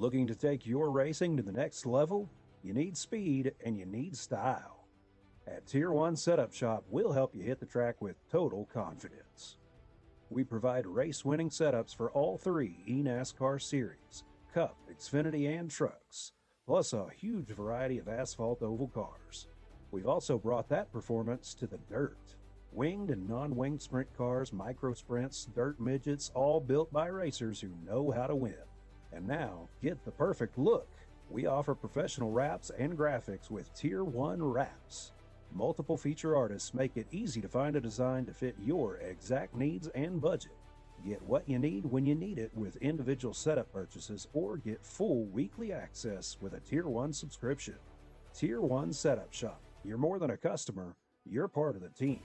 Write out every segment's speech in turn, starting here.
Looking to take your racing to the next level? You need speed and you need style. At Tier 1 Setup Shop, we'll help you hit the track with total confidence. We provide race-winning setups for all three eNASCAR series, Cup, Xfinity, and trucks, plus a huge variety of asphalt oval cars. We've also brought that performance to the dirt. Winged and non-winged sprint cars, micro sprints, dirt midgets, all built by racers who know how to win. And now, get the perfect look. We offer professional wraps and graphics with Tier 1 wraps. Multiple feature artists make it easy to find a design to fit your exact needs and budget. Get what you need when you need it with individual setup purchases, or get full weekly access with a Tier 1 subscription. Tier 1 Setup Shop. You're more than a customer, you're part of the team.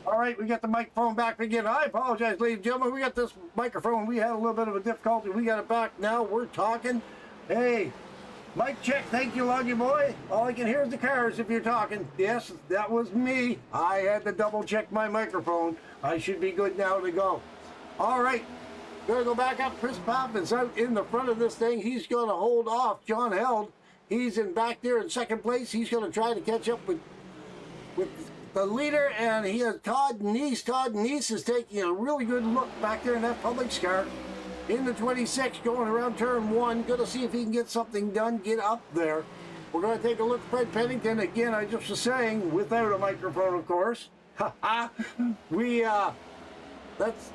All right, we got the microphone back again. I apologize, ladies and gentlemen. We got this microphone. We had a little bit of a difficulty. We got it back now. We're talking. Hey, mic check. Thank you, Luggy Boy. All I can hear is the cars if you're talking. Yes, that was me. I had to double check my microphone. I should be good now to go. All right. Gonna go back up. Chris Poppins out in the front of this thing. He's gonna hold off John Held. He's in back there in second place. He's gonna try to catch up with the leader, and he has Todd Neese. Todd Neese is taking a really good look back there in that Publix car. In the 26, going around turn 1. Gonna see if he can get something done, get up there. We're gonna take a look at Fred Pennington again. I just was saying, without a microphone, of course. That's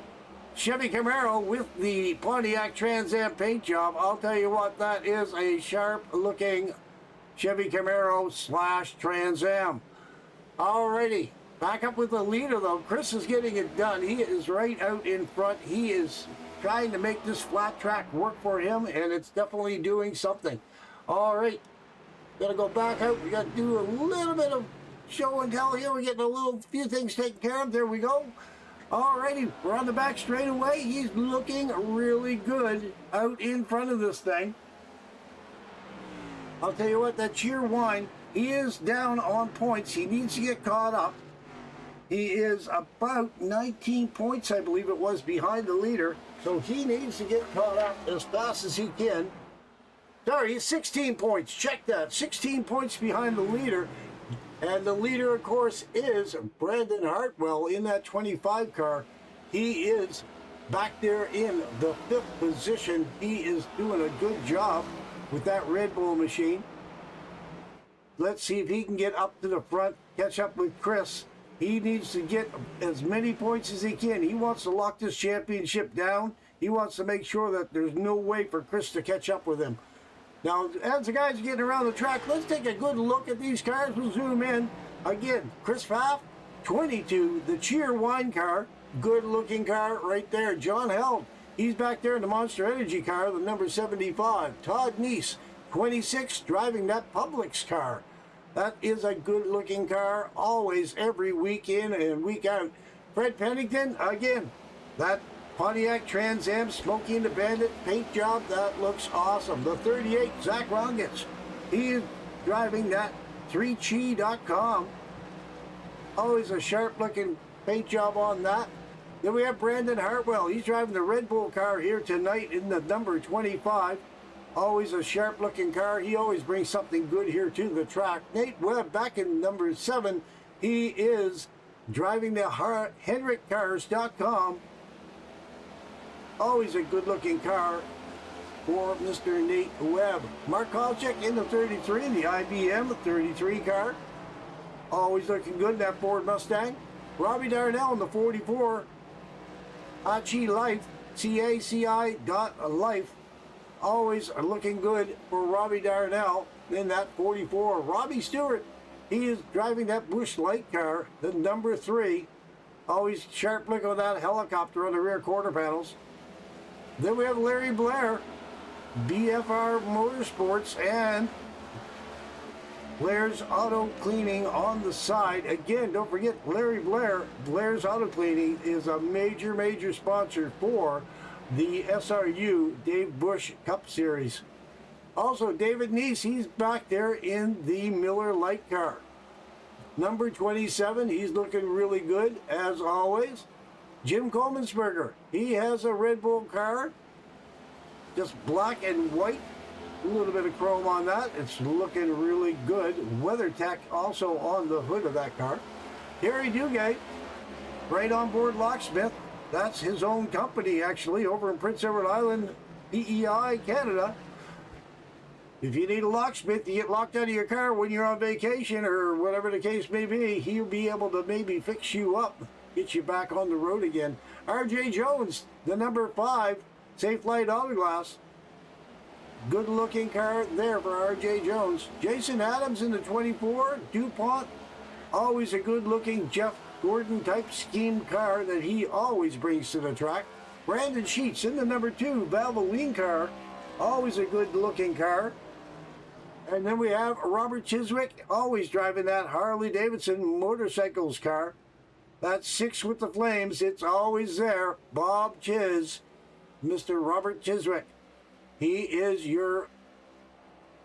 Chevy Camaro with the Pontiac Trans Am paint job. I'll tell you what, that is a sharp-looking Chevy Camaro / Trans Am. Alrighty, back up with the leader though. Chris is getting it done. He is right out in front. He is trying to make this flat track work for him, and it's definitely doing something. Alright, gotta go back out. We gotta do a little bit of show and tell here. We're getting a few things taken care of. There we go. Alrighty, we're on the back straightaway. He's looking really good out in front of this thing. I'll tell you what, that Cheer Wine, he is down on points. He needs to get caught up. He is about 19 points, I believe it was, behind the leader. So he needs to get caught up as fast as he can. Sorry, he's 16 points. Check that. 16 points behind the leader. And the leader, of course, is Brandon Hartwell in that 25 car. He is back there in the 5th position. He is doing a good job with that Red Bull machine. Let's see if he can get up to the front, catch up with Chris. He needs to get as many points as he can. He wants to lock this championship down. He wants to make sure that there's no way for Chris to catch up with him. Now, as the guys are getting around the track, let's take a good look at these cars. We'll zoom in. Again, Chris Pfaff, 22, the Cheer Wine car. Good looking car right there. John Held, he's back there in the Monster Energy car, the number 75. Todd Neese, 26, driving that Publix car. That is a good looking car, always, every week in and week out. Fred Pennington, again, that Pontiac Trans Am Smokey and the Bandit paint job, that looks awesome. The 38, Zach Rongitz, he is driving that 3chi.com. Always a sharp looking paint job on that. Then we have Brandon Hartwell. He's driving the Red Bull car here tonight in the number 25. Always a sharp looking car. He always brings something good here to the track. Nate Webb back in number 7. He is driving the HendrickCars.com. Always a good looking car for Mr. Nate Webb. Mark Kolchak in the 33, the IBM 33 car. Always looking good in that Ford Mustang. Robbie Darnell in the 44. Hachi Life, CACI.Life. Always looking good for Robbie Darnell in that 44. Robbie Stewart, he is driving that Busch Light car, the number 3. Always sharp look on that helicopter on the rear quarter panels. Then we have Larry Blair, BFR Motorsports, and Blair's Auto Cleaning on the side. Again, don't forget Larry Blair. Blair's Auto Cleaning is a major, major sponsor for the SRU Dave Busch Cup Series. Also, David Neese, he's back there in the Miller Light car. Number 27, he's looking really good, as always. Jim Coleman'sberger, he has a Red Bull car, just black and white, a little bit of chrome on that. It's looking really good. WeatherTech also on the hood of that car. Harry Dugay, right on board locksmith. That's his own company, actually, over in Prince Edward Island, PEI, Canada. If you need a locksmith to get locked out of your car when you're on vacation or whatever the case may be, he'll be able to maybe fix you up, get you back on the road again. RJ Jones, the number 5, Safe Light Autoglass. Good looking car there for RJ Jones. Jason Adams in the 24, DuPont. Always a good looking Jeff Gordon type scheme car that he always brings to the track. Brandon Sheets in the number 2, Valvoline car. Always a good looking car. And then we have Robert Chiswick, always driving that Harley Davidson motorcycles car. That's 6 with the flames. It's always there. Bob Chiz, Mr. Robert Chiswick. He is your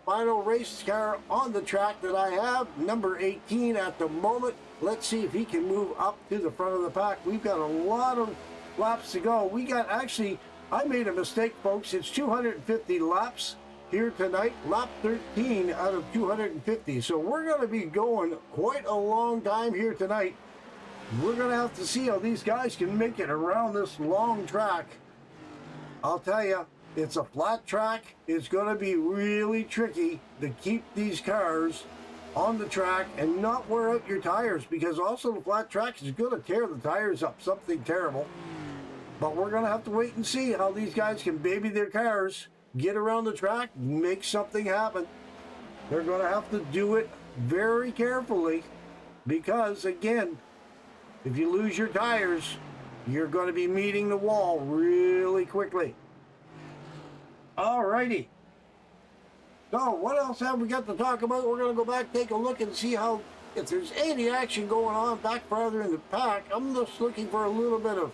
final race car on the track that I have, number 18 at the moment. Let's see if he can move up to the front of the pack. We've got a lot of laps to go. We got, actually, I made a mistake, folks. It's 250 laps here tonight, lap 13 out of 250. So we're going to be going quite a long time here tonight. We're going to have to see how these guys can make it around this long track. I'll tell you, it's a flat track. It's going to be really tricky to keep these cars on the track and not wear out your tires, because also the flat track is going to tear the tires up, something terrible. But we're going to have to wait and see how these guys can baby their cars, get around the track, make something happen. They're going to have to do it very carefully, because again, if you lose your tires, you're going to be meeting the wall really quickly. Alrighty. So what else have we got to talk about? We're going to go back, take a look and see how, if there's any action going on back farther in the pack. I'm just looking for a little bit of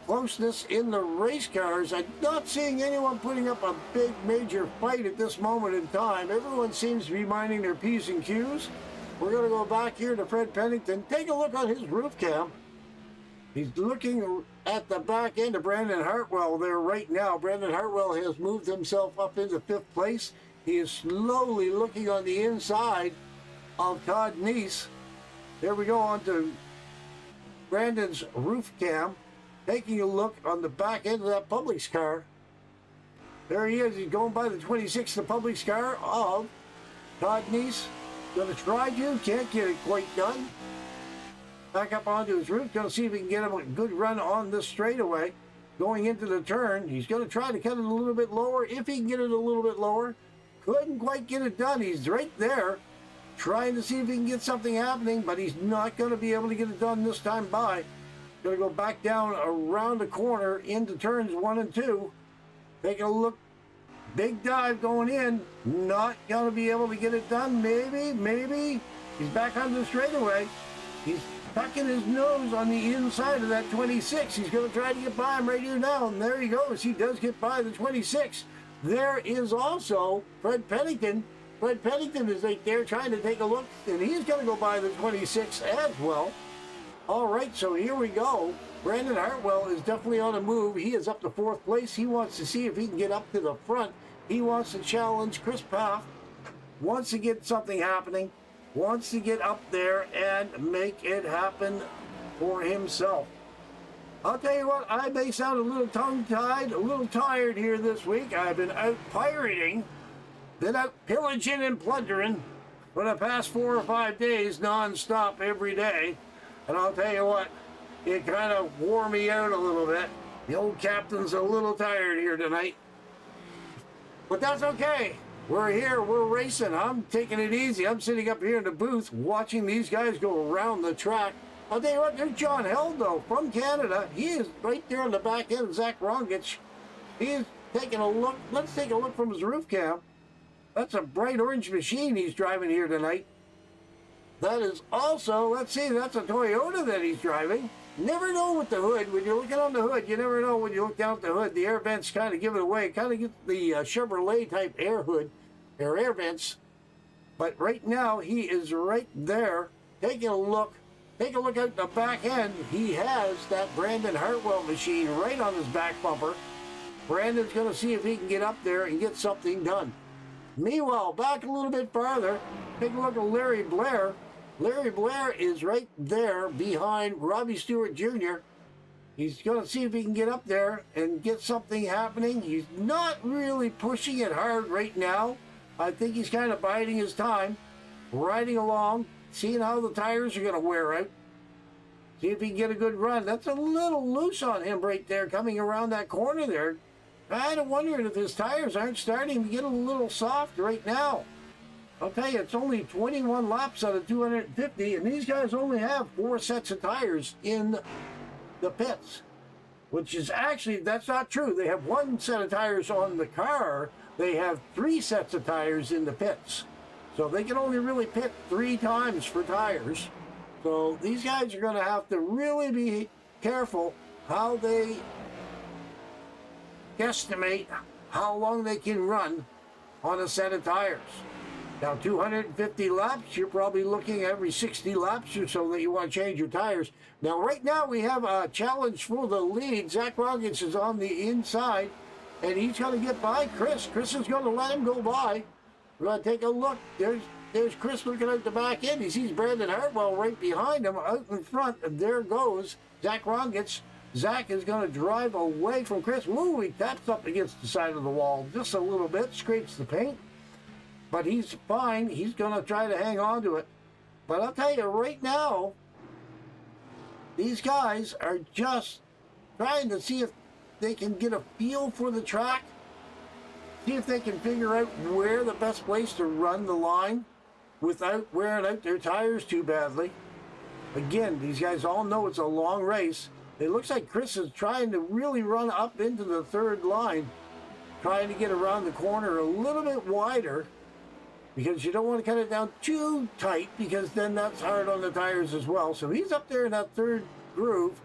closeness in the race cars. I'm not seeing anyone putting up a big major fight at this moment in time. Everyone seems to be minding their P's and Q's. We're going to go back here to Fred Pennington. Take a look on his roof cam. He's looking at the back end of Brandon Hartwell there right now. Brandon Hartwell has moved himself up into 5th place. He is slowly looking on the inside of Todd Neese. There we go on to Brandon's roof cam, taking a look on the back end of that Publix car. There he is. He's going by the 26th, the Publix car of Todd Neese. Going to try to, can't get it quite done. Back up onto his roof, going to see if he can get him a good run on this straightaway. Going into the turn, he's going to try to cut it a little bit lower. If he can get it a little bit lower, couldn't quite get it done. He's right there, trying to see if he can get something happening, but he's not going to be able to get it done this time by. Going to go back down around the corner into turns 1 and 2. Take a look. Big dive going in. Not going to be able to get it done. Maybe. He's back on the straightaway. He's tucking his nose on the inside of that 26. He's going to try to get by him right here now. And there he goes. He does get by the 26. There is also Fred Pennington. Fred Pennington is right there trying to take a look. And he's going to go by the 26 as well. All right, so here we go. Brandon Hartwell is definitely on a move. He is up to 4th place. He wants to see if he can get up to the front. He wants to challenge Chris Paff. Wants to get something happening. Wants to get up there and make it happen for himself. I'll tell you what, I may sound a little tongue-tied, a little tired here this week. I've been out pirating, been out pillaging and plundering for the past 4 or 5 days, non-stop every day. And I'll tell you what, it kind of wore me out a little bit. The old captain's a little tired here tonight. But that's okay. We're here, we're racing. I'm taking it easy. I'm sitting up here in the booth watching these guys go around the track. I'll tell you what, there's John Heldo from Canada. He is right there on the back end of Zach Rongich. He's taking a look. Let's take a look from his roof cam. That's a bright orange machine he's driving here tonight. That is also, let's see, that's a Toyota that he's driving. Never know with the hood. When you're looking on the hood, you never know when you look down at the hood. The air vents kind of give it away. Kind of get the Chevrolet type air hood, or air vents. But right now, he is right there taking a look. Take a look out the back end. He has that Brandon Hartwell machine right on his back bumper. Brandon's going to see if he can get up there and get something done. Meanwhile, back a little bit farther, take a look at Larry Blair. Larry Blair is right there behind Robbie Stewart Jr. He's going to see if he can get up there and get something happening. He's not really pushing it hard right now. I think he's kind of biding his time, riding along, seeing how the tires are going to wear out. See if he can get a good run. That's a little loose on him right there coming around that corner there. Kind of wondering if his tires aren't starting to get a little soft right now. I'll tell you, it's only 21 laps out of 250, and these guys only have 4 sets of tires in the pits, which is actually, that's not true. They have 1 set of tires on the car. They have 3 sets of tires in the pits. So they can only really pit 3 times for tires. So these guys are going to have to really be careful how they guesstimate how long they can run on a set of tires. Now, 250 laps, you're probably looking every 60 laps or so that you want to change your tires. Now, right now, we have a challenge for the lead. Zach Roggins is on the inside, and he's going to get by Chris. Chris is going to let him go by. We're going to take a look. There's Chris looking out the back end. He sees Brandon Hartwell right behind him, out in front, and there goes Zach Roggins. Zach is going to drive away from Chris. Woo, he taps up against the side of the wall just a little bit, scrapes the paint. But he's fine. He's going to try to hang on to it. But I'll tell you right now, these guys are just trying to see if they can get a feel for the track. See if they can figure out where the best place to run the line without wearing out their tires too badly. Again, these guys all know it's a long race. It looks like Chris is trying to really run up into the third line, trying to get around the corner a little bit wider, because you don't want to cut it down too tight, because then that's hard on the tires as well. So he's up there in that third groove,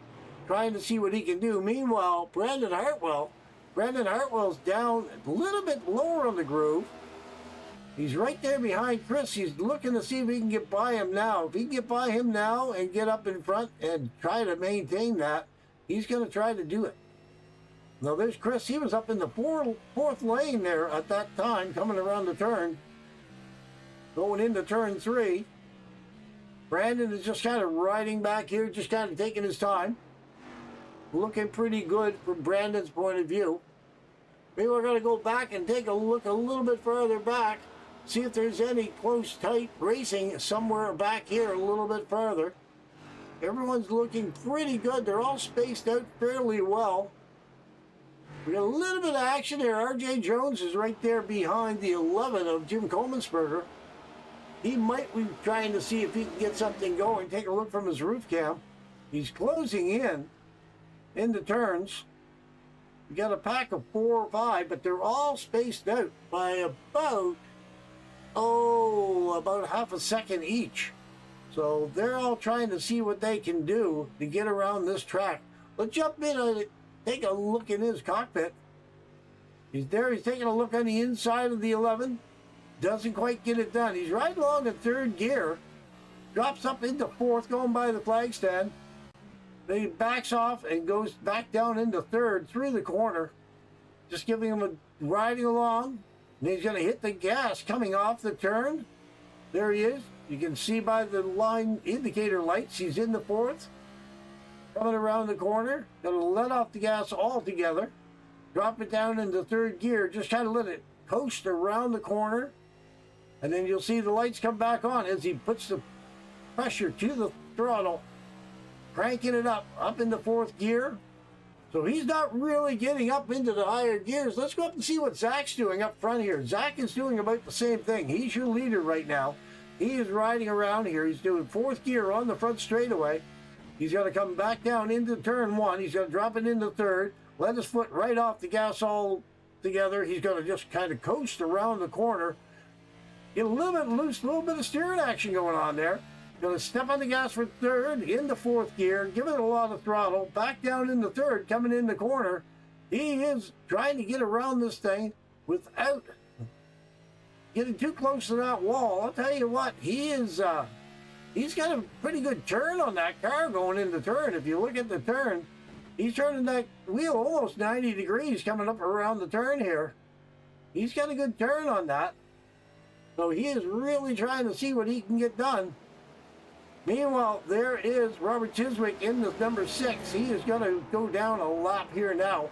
trying to see what he can do. Meanwhile, Brandon Hartwell's down a little bit lower on the groove. He's right there behind Chris. He's looking to see if he can get by him now. If he can get by him now and get up in front and try to maintain that, he's going to try to do it. Now there's Chris. He was up in the fourth lane there at that time, coming around the turn. Going into turn 3. Brandon is just kind of riding back here, just kind of taking his time. Looking pretty good from Brandon's point of view. Maybe we're going to go back and take a look a little bit further back. See if there's any close, tight racing somewhere back here a little bit further. Everyone's looking pretty good. They're all spaced out fairly well. We got a little bit of action here. R.J. Jones is right there behind the 11 of Jim Coleman'sberger. He might be trying to see if he can get something going. Take a look from his roof cam. He's closing in the turns. We got a pack of 4 or 5, but they're all spaced out by about half a second each. So they're all trying to see what they can do to get around this track. Let's jump in and take a look in his cockpit. He's there. He's taking a look on the inside of the 11. Doesn't quite get it done. He's right along in third gear. Drops up into fourth, going by the flag stand. Then he backs off and goes back down into third through the corner. Just giving him a riding along. And he's going to hit the gas coming off the turn. There he is. You can see by the line indicator lights, he's in the fourth. Coming around the corner. Going to let off the gas altogether. Drop it down into third gear. Just kind of let it coast around the corner. And then you'll see the lights come back on as he puts the pressure to the throttle. Cranking it up into fourth gear. So he's not really getting up into the higher gears. Let's go up and see what Zach's doing up front here. Zach is doing about the same thing. He's your leader right now. He is riding around here. He's doing fourth gear on the front straightaway. He's going to come back down into turn 1. He's going to drop it into third. Let his foot right off the gas all together. He's going to just kind of coast around the corner. Get a little bit loose, a little bit of steering action going on there. Going to step on the gas for third, into fourth gear, give it a lot of throttle, back down into third, coming in the corner. He is trying to get around this thing without getting too close to that wall. I'll tell you what, he's got a pretty good turn on that car going into turn. If you look at the turn, he's turning that wheel almost 90 degrees coming up around the turn here. He's got a good turn on that. So he is really trying to see what he can get done. Meanwhile, there is Robert Chiswick in the number 6. He is going to go down a lap here now.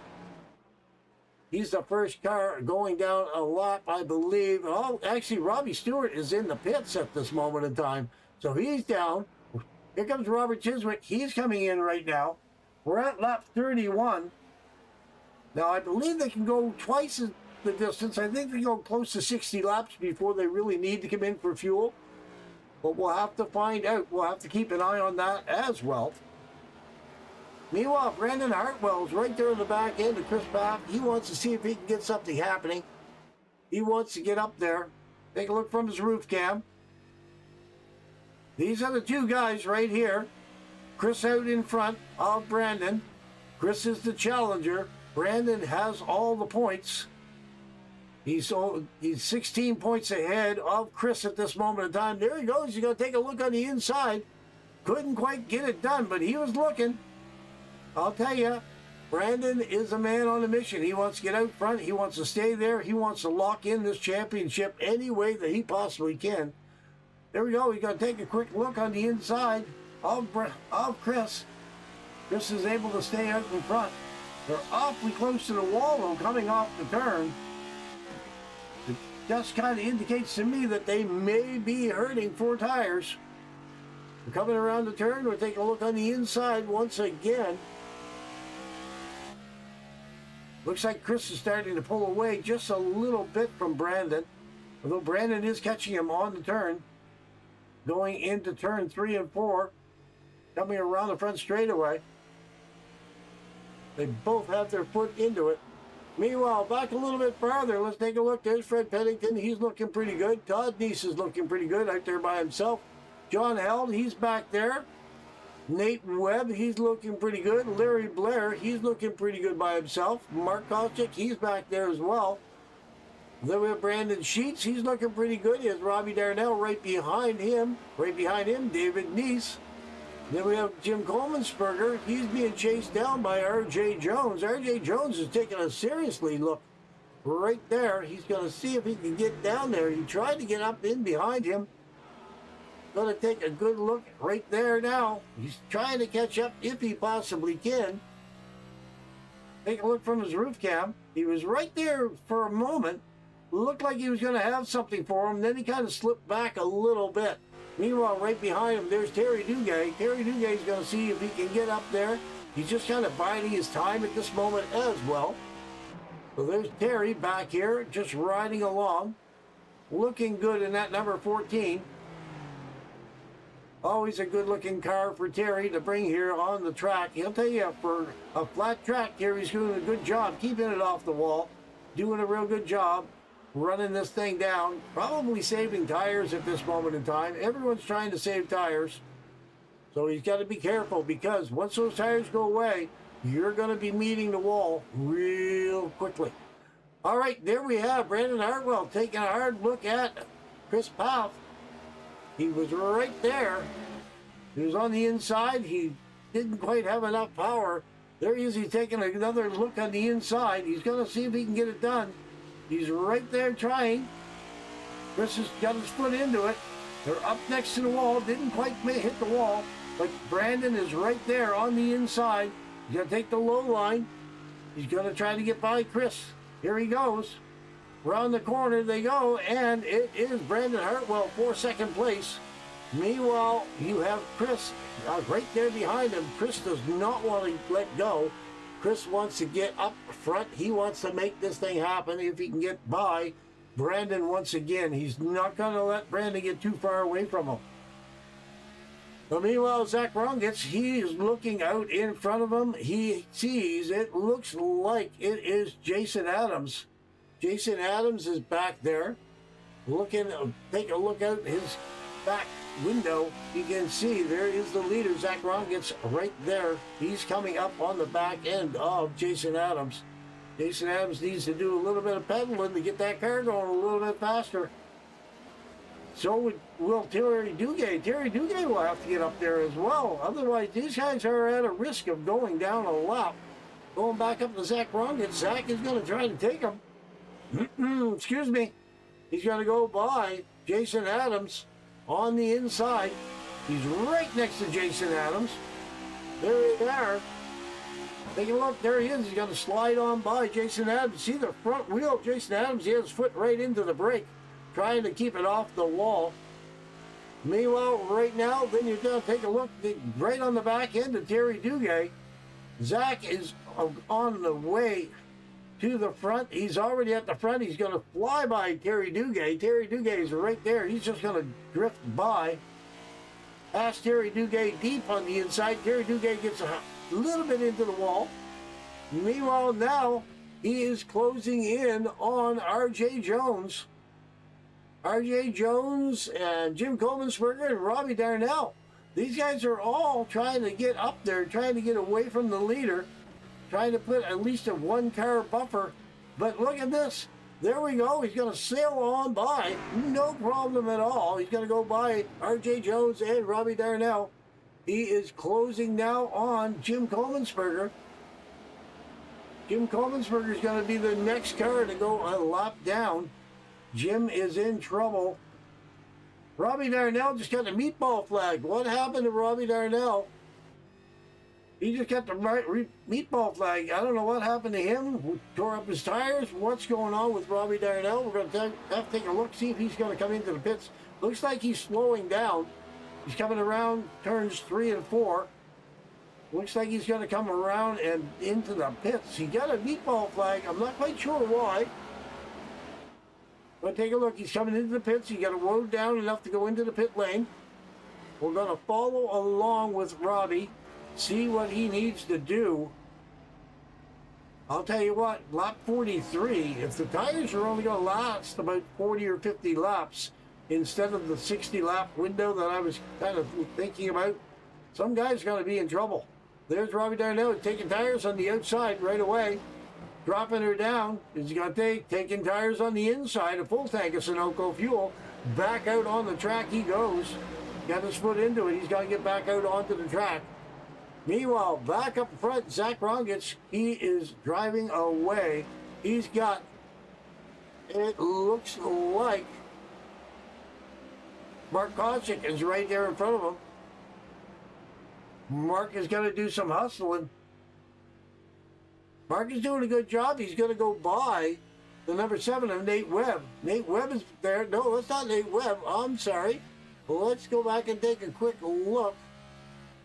He's the first car going down a lap, I believe. Oh, actually, Robbie Stewart is in the pits at this moment in time. So he's down. Here comes Robert Chiswick. He's coming in right now. We're at lap 31. Now, I believe they can go twice the distance. I think they go close to 60 laps before they really need to come in for fuel. But we'll have to find out. We'll have to keep an eye on that as well. Meanwhile, Brandon Hartwell's right there in the back end of Chris Paff. He wants to see if he can get something happening. He wants to get up there. Take a look from his roof cam. These are the two guys right here. Chris out in front of Brandon. Chris is the challenger. Brandon has all the points. He's 16 points ahead of Chris at this moment in time. There he goes. He's going to take a look on the inside. Couldn't quite get it done, but he was looking. I'll tell you, Brandon is a man on a mission. He wants to get out front. He wants to stay there. He wants to lock in this championship any way that he possibly can. There we go. He's going to take a quick look on the inside of Chris. Chris is able to stay out in front. They're awfully close to the wall, though, coming off the turn. It just kind of indicates to me that they may be hurting 4 tires. We're coming around the turn. We're taking a look on the inside once again. Looks like Chris is starting to pull away just a little bit from Brandon. Although Brandon is catching him on the turn. Going into turn 3 and 4. Coming around the front straightaway. They both have their foot into it. Meanwhile, back a little bit farther, let's take a look. There's Fred Pennington. He's looking pretty good. Todd Neese is looking pretty good out there by himself. John Held, he's back there. Nate Webb, he's looking pretty good. Larry Blair, he's looking pretty good by himself. Mark Koscheck, he's back there as well. Then we have Brandon Sheets, he's looking pretty good. He has Robbie Darnell right behind him. Right behind him, David Neese. Then we have Jim Coleman-Sperger. He's being chased down by R.J. Jones. R.J. Jones is taking a seriously look right there. He's going to see if he can get down there. He tried to get up in behind him. Going to take a good look right there now. He's trying to catch up if he possibly can. Take a look from his roof cam. He was right there for a moment. Looked like he was going to have something for him. Then he kind of slipped back a little bit. Meanwhile, right behind him, there's Terry Duguay. Terry Duguay's going to see if he can get up there. He's just kind of biding his time at this moment as well. So there's Terry back here, just riding along. Looking good in that number 14. Always a good-looking car for Terry to bring here on the track. He'll tell you, for a flat track, Terry's doing a good job keeping it off the wall. Doing a real good job. Running this thing down, probably saving tires at this moment in time. Everyone's trying to save tires. So he's got to be careful, because once those tires go away, you're going to be meeting the wall real quickly. All right, there we have Brandon Hartwell taking a hard look at Chris Paff. He was right there. He was on the inside. He didn't quite have enough power. There he is. He's taking another look on the inside. He's going to see if he can get it done. He's right there trying. Chris has got his foot into it. They're up next to the wall. Didn't quite hit the wall. But Brandon is right there on the inside. He's going to take the low line. He's going to try to get by Chris. Here he goes. Around the corner they go. And it is Brandon Hartwell for second place. Meanwhile, you have Chris right there behind him. Chris does not want to let go. Chris wants to get up front. He wants to make this thing happen if he can get by Brandon once again. He's not going to let Brandon get too far away from him. But meanwhile, Zach Rongitz, he is looking out in front of him. He sees, it looks like it is Jason Adams. Jason Adams is back there. Take a look out his back window. You can see there is the leader, Zach Rongitz, right there. He's coming up on the back end of Jason Adams. Jason Adams needs to do a little bit of pedaling to get that car going a little bit faster. So will Terry Duguay. Terry Duguay will have to get up there as well. Otherwise, these guys are at a risk of going down a lap. Going back up to Zach Rongitz. Zach is going to try to take him. Excuse me. He's going to go by Jason Adams on the inside. He's right next to Jason Adams. There they are. Take a look. There he is. He's going to slide on by Jason Adams. See the front wheel of Jason Adams? He has his foot right into the brake, trying to keep it off the wall. Meanwhile, right now, then you're going to take a look right on the back end of Terry Duguay. Zach is on the way to the front. He's already at the front. He's going to fly by Terry Duguay. Terry Duguay is right there. He's just going to drift by. Past Terry Duguay deep on the inside. Terry Duguay gets a little bit into the wall. Meanwhile, now he is closing in on R.J. Jones. RJ Jones and Jim Coleman'sberger and Robbie Darnell. These guys are all trying to get up there, trying to get away from the leader, trying to put at least a 1-car buffer. But look at this. There we go. He's going to sail on by. No problem at all. He's going to go by RJ Jones and Robbie Darnell. He is closing now on Jim Coleman'sberger. Jim Coleman'sberger is going to be the next car to go a lap down. Jim is in trouble. Robbie Darnell just got the meatball flag. What happened to Robbie Darnell? He just got the meatball flag. I don't know what happened to him. Who tore up his tires? What's going on with Robbie Darnell? We're going to have to take a look, see if he's going to come into the pits. Looks like he's slowing down. He's coming around turns 3 and 4. Looks like he's going to come around and into the pits. He got a meatball flag. I'm not quite sure why. But take a look. He's coming into the pits. He got a road down enough to go into the pit lane. We're going to follow along with Robbie, see what he needs to do. I'll tell you what, lap 43, if the tires are only going to last about 40 or 50 laps instead of the 60-lap window that I was kind of thinking about, some guy's going to be in trouble. There's Robbie Darnell taking tires on the outside right away, dropping her down. He's got taking tires on the inside, a full tank of Sunoco fuel. Back out on the track he goes. Got his foot into it. He's got to get back out onto the track. Meanwhile, back up front, Zach Rongich, he is driving away. He's got, it looks like Mark Kochik is right there in front of him. Mark is going to do some hustling. Mark is doing a good job. He's going to go by the number 7 of Nate Webb. Nate Webb is there. No, that's not Nate Webb. I'm sorry. Let's go back and take a quick look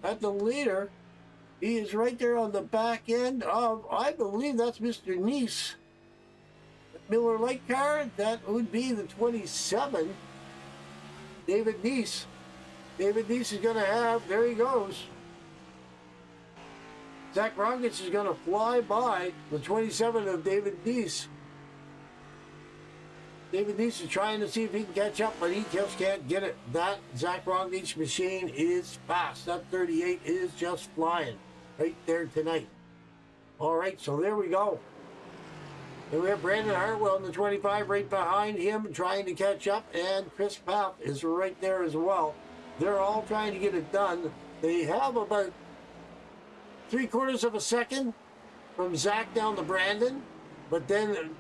at the leader. He is right there on the back end of, I believe that's Mr. Neese. Miller Lite car, that would be the 27. David Neese. David Neese is going to have, there he goes. Zach Rongich is going to fly by the 27 of David Neese. David Neese is trying to see if he can catch up, but he just can't get it. That Zach Rongich machine is fast. That 38 is just flying right there tonight. All right, so there we go. And we have Brandon Hartwell in the 25 right behind him trying to catch up, and Chris Paff is right there as well. They're all trying to get it done. They have about 3/4 of a second from Zach down to Brandon, but then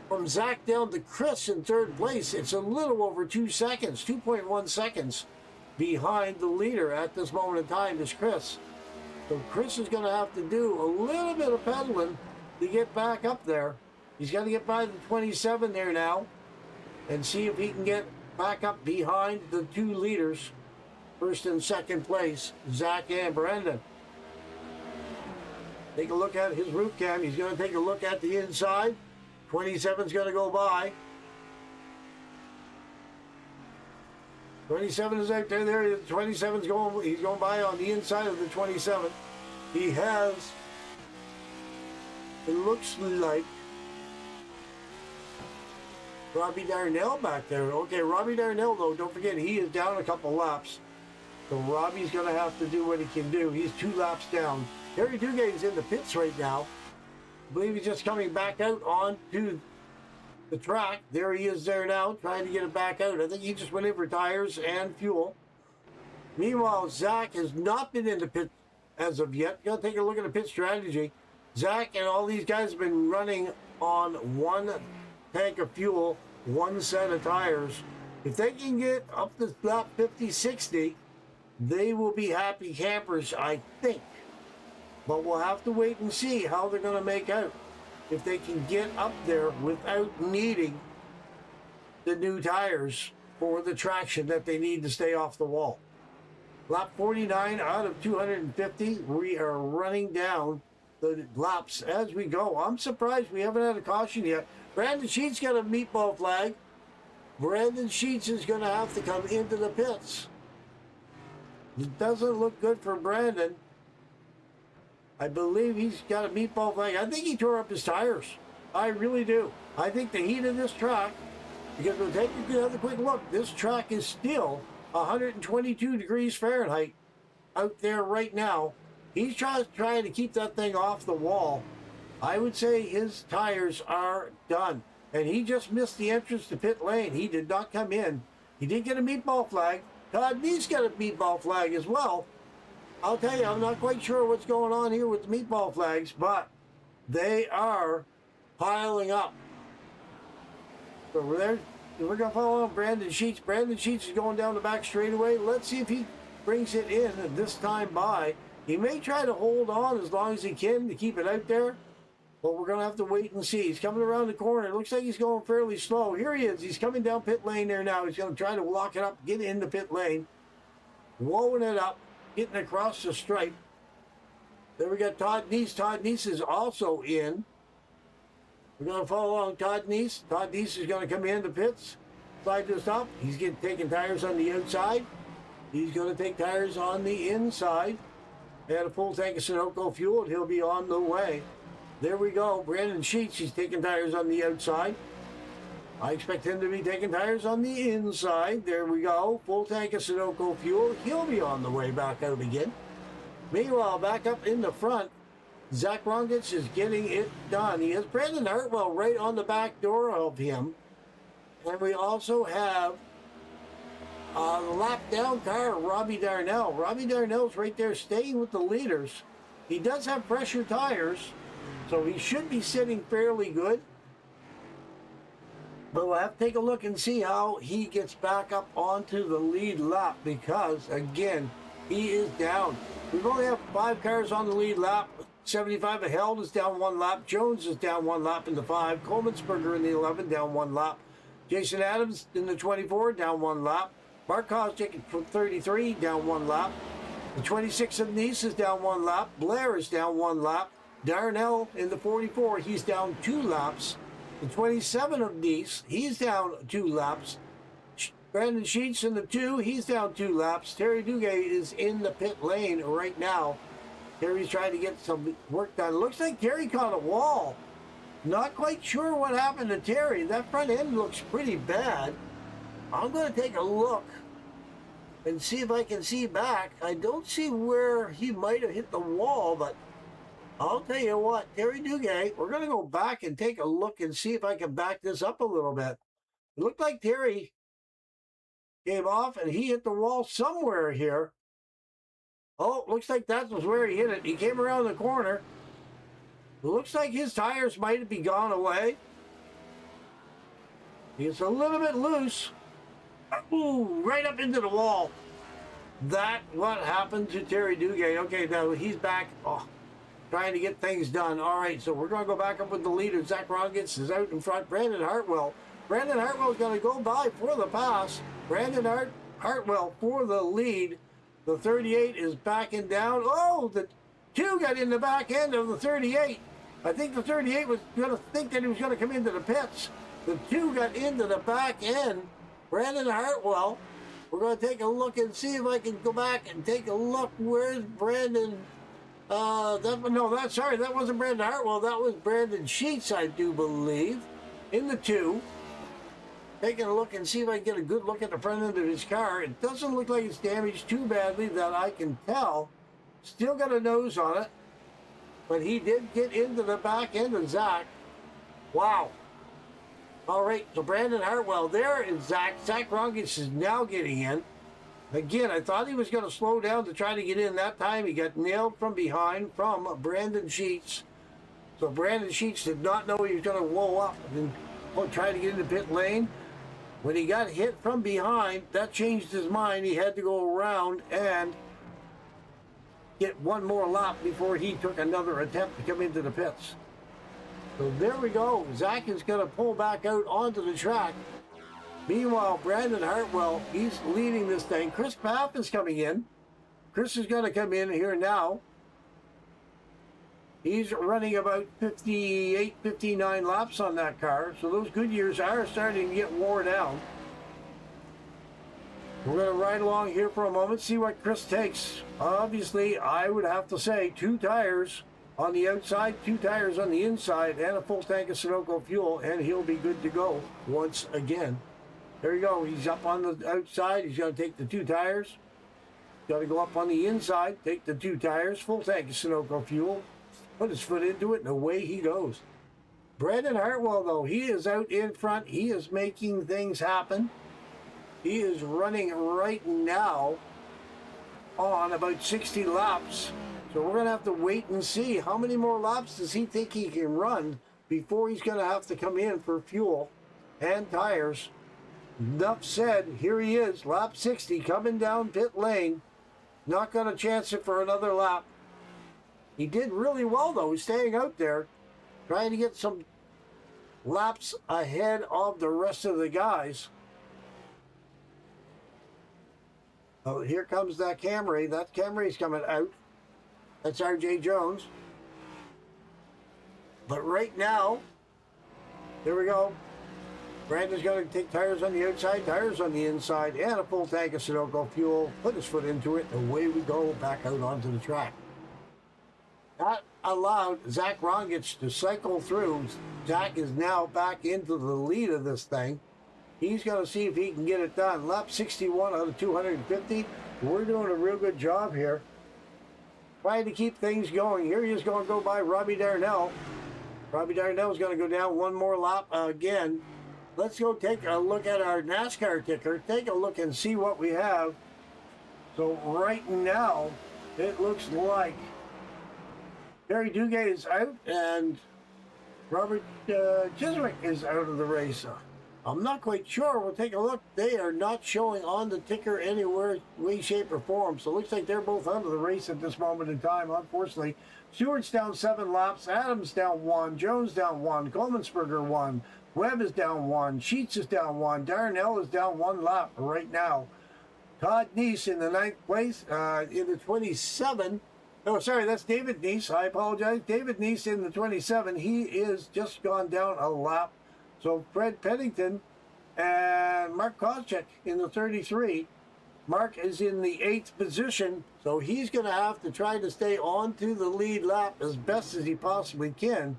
from Zach down to Chris in 3rd place, it's a little over 2 seconds, 2.1 seconds behind the leader at this moment in time is Chris. So Chris is going to have to do a little bit of pedaling to get back up there. He's got to get by the 27 there now and see if he can get back up behind the 2 leaders, 1st and 2nd place, Zach and Brandon. Take a look at his roof cam. He's going to take a look at the inside. 27's going to go by. 27 is out there. There he is. 27's going. He's going by on the inside of the 27. He has. It looks like Robbie Darnell back there. Okay, Robbie Darnell though. Don't forget he is down a couple laps. So Robbie's going to have to do what he can do. He's 2 laps down. Harry Duguay's in the pits right now. I believe he's just coming back out onto the track. There he is there now, trying to get it back out. I think he just went in for tires and fuel. Meanwhile, Zach has not been in the pit as of yet. Got to take a look at the pit strategy. Zach and all these guys have been running on 1 tank of fuel, 1 set of tires. If they can get up to lap 50, 60, they will be happy campers, I think. But we'll have to wait and see how they're going to make out. If they can get up there without needing the new tires for the traction that they need to stay off the wall. Lap 49 out of 250. We are running down the laps as we go. I'm surprised we haven't had a caution yet. Brandon Sheets got a meatball flag. Brandon Sheets is going to have to come into the pits. It doesn't look good for Brandon. I believe he's got a meatball flag. I think he tore up his tires. I really do. I think the heat of this track Because we'll take another quick look. This track is still 122 degrees Fahrenheit out there right now. He's trying to keep that thing off the wall. I would say his tires are done. And he just missed the entrance to pit lane. He did not come in. He did get a meatball flag. Todd Neese got a meatball flag as well. I'll tell you, I'm not quite sure what's going on here with the meatball flags, but they are piling up. So we're going to follow on Brandon Sheets. Brandon Sheets is going down the back straightaway. Let's see if he brings it in this time by. He may try to hold on as long as he can to keep it out there, but we're going to have to wait and see. He's coming around the corner. It looks like he's going fairly slow. Here he is. He's coming down pit lane there now. He's going to try to lock it up, get into pit lane, blowing it up, getting across the stripe. Then we got Todd Neese. Todd Neese is also in. We're going to follow along Todd Neese. Todd Neese is going to come in the pits, slide to the stop. He's taking tires on the outside. He's going to take tires on the inside. And a full tank of Sunoco fuel, and he'll be on the way. There we go. Brandon Sheets, he's taking tires on the outside. I expect him to be taking tires on the inside. There we go. Full tank of Sunoco fuel. He'll be on the way back out again. Meanwhile, back up in the front, Zach Rongitz is getting it done. He has Brandon Hartwell right on the back door of him. And we also have the lap down car, Robbie Darnell. Robbie Darnell's right there staying with the leaders. He does have pressure tires, so he should be sitting fairly good. But we'll have to take a look and see how he gets back up onto the lead lap because, again, he is down. We've only have 5 cars on the lead lap. 75 of Held is down 1 lap. Jones is down 1 lap in the 5. Coleman-Spurger in the 11, down 1 lap. Jason Adams in the 24, down 1 lap. Mark Kostic from 33, down 1 lap. The 26 of Neese is down 1 lap. Blair is down 1 lap. Darnell in the 44, he's down 2 laps. The 27 of Neese, he's down 2 laps. Brandon Sheets in the 2, he's down 2 laps. Terry Duguay is in the pit lane right now. Terry's trying to get some work done. Looks like Terry caught a wall. Not quite sure what happened to Terry. That front end looks pretty bad. I'm going to take a look and see if I can see back. I don't see where he might have hit the wall, but I'll tell you what, Terry Duguay, we're going to go back and take a look and see if I can back this up a little bit. It looked like Terry came off and he hit the wall somewhere here. Oh, looks like that was where he hit it. He came around the corner. It looks like his tires might be gone away. It's a little bit loose. Ooh, right up into the wall. That's what happened to Terry Duguay. Okay, now he's back. Oh, trying to get things done. All right, so we're going to go back up with the leader. Zach Rongitz is out in front. Brandon Hartwell. Brandon Hartwell is going to go by for the pass. Brandon Hartwell for the lead. The 38 is backing down. Oh, the 2 got in the back end of the 38. I think the 38 was going to think that he was going to come into the pits. The 2 got into the back end. Brandon Hartwell. We're going to take a look and see if I can go back and take a look. Where's Brandon? That wasn't Brandon Hartwell. That was Brandon Sheets, I do believe, in the 2. Taking a look and see if I can get a good look at the front end of his car. It doesn't look like it's damaged too badly that I can tell. Still got a nose on it, but he did get into the back end of Zach. Wow. All right, so Brandon Hartwell there is Zach. Zach Rongitz is now getting in. Again, I thought he was going to slow down to try to get in. That time he got nailed from behind from Brandon Sheets. So Brandon Sheets did not know he was going to whoa up and try to get into pit lane. When he got hit from behind, that changed his mind. He had to go around and get one more lap before he took another attempt to come into the pits. So there we go. Zach is going to pull back out onto the track. Meanwhile, Brandon Hartwell, he's leading this thing. Chris Papp is coming in. Chris is going to come in here now. He's running about 58, 59 laps on that car. So those Goodyears are starting to get worn out. We're going to ride along here for a moment, see what Chris takes. Obviously, I would have to say 2 tires on the outside, 2 tires on the inside, and a full tank of Sunoco fuel, and he'll be good to go once again. There you go. He's up on the outside. He's going to take the 2 tires. Got to go up on the inside, take the 2 tires, full tank of Sunoco fuel, put his foot into it, and away he goes. Brandon Hartwell, though, he is out in front. He is making things happen. He is running right now on about 60 laps. So we're going to have to wait and see how many more laps does he think he can run before he's going to have to come in for fuel and tires. Enough said. Here he is, lap 60, coming down pit lane. Not going to chance it for another lap. He did really well, though. He's staying out there, trying to get some laps ahead of the rest of the guys. Oh, here comes that Camry. That Camry's coming out. That's RJ Jones. But right now, there we go. Brandon's going to take tires on the outside, tires on the inside, and a full tank of Sunoco fuel. Put his foot into it, and away we go back out onto the track. That allowed Zach Rongich to cycle through. Zach is now back into the lead of this thing. He's going to see if he can get it done. Lap 61 out of 250. We're doing a real good job here. Trying to keep things going. Here he is going to go by Robbie Darnell. Robbie Darnell is going to go down one more lap again. Let's go take a look at our NASCAR ticker. Take a look and see what we have. So right now, it looks like Barry Duguay is out and Robert Chiswick is out of the race. I'm not quite sure. We'll take a look. They are not showing on the ticker anywhere, way, shape, or form. So it looks like they're both out of the race at this moment in time, unfortunately. Stewart's down 7 laps. Adams down 1. Jones down 1. Coleman'sberger 1. Webb is down 1. Sheets is down 1. Darnell is down 1 lap right now. Todd Neese in the 9th place. In the 27. Oh, sorry, that's David Neese. I apologize. David Neese in the 27. He is just gone down a lap. So Fred Pennington and Mark Koscheck in the 33. Mark is in the 8th position, so he's going to have to try to stay on to the lead lap as best as he possibly can.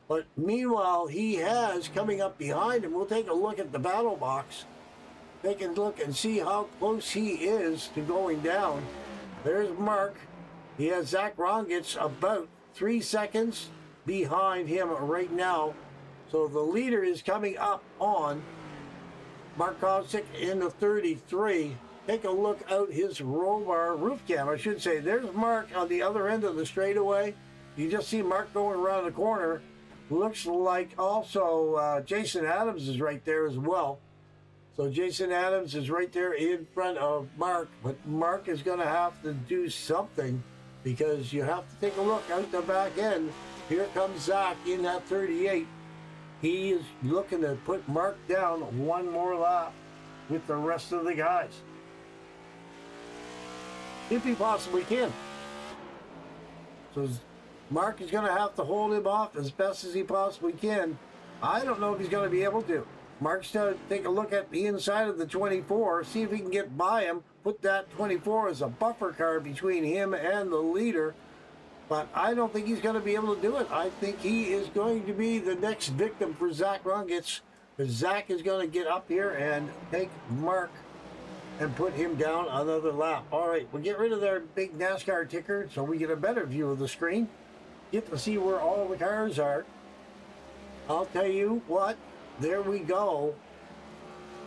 But meanwhile, he has coming up behind him. We'll take a look at the battle box. Take a look and see how close he is to going down. There's Mark. He has Zach Rongich about 3 seconds behind him right now. So the leader is coming up on Mark Koscheck in the 33. Take a look out his roll bar roof cam, I should say. There's Mark on the other end of the straightaway. You just see Mark going around the corner. Looks like also Jason Adams is right there as well. So Jason Adams is right there in front of Mark. But Mark is going to have to do something because you have to take a look out the back end. Here comes Zach in that 38. He is looking to put Mark down one more lap with the rest of the guys. If he possibly can. So Mark is going to have to hold him off as best as he possibly can. I don't know if he's going to be able to. Mark's going to take a look at the inside of the 24, see if he can get by him, put that 24 as a buffer car between him and the leader. But I don't think he's going to be able to do it. I think he is going to be the next victim for Zach Rongich. Zach is going to get up here and take Mark and put him down another lap. All right, we'll get rid of their big NASCAR ticker so we get a better view of the screen. Get to see where all the cars are. I'll tell you what, there we go.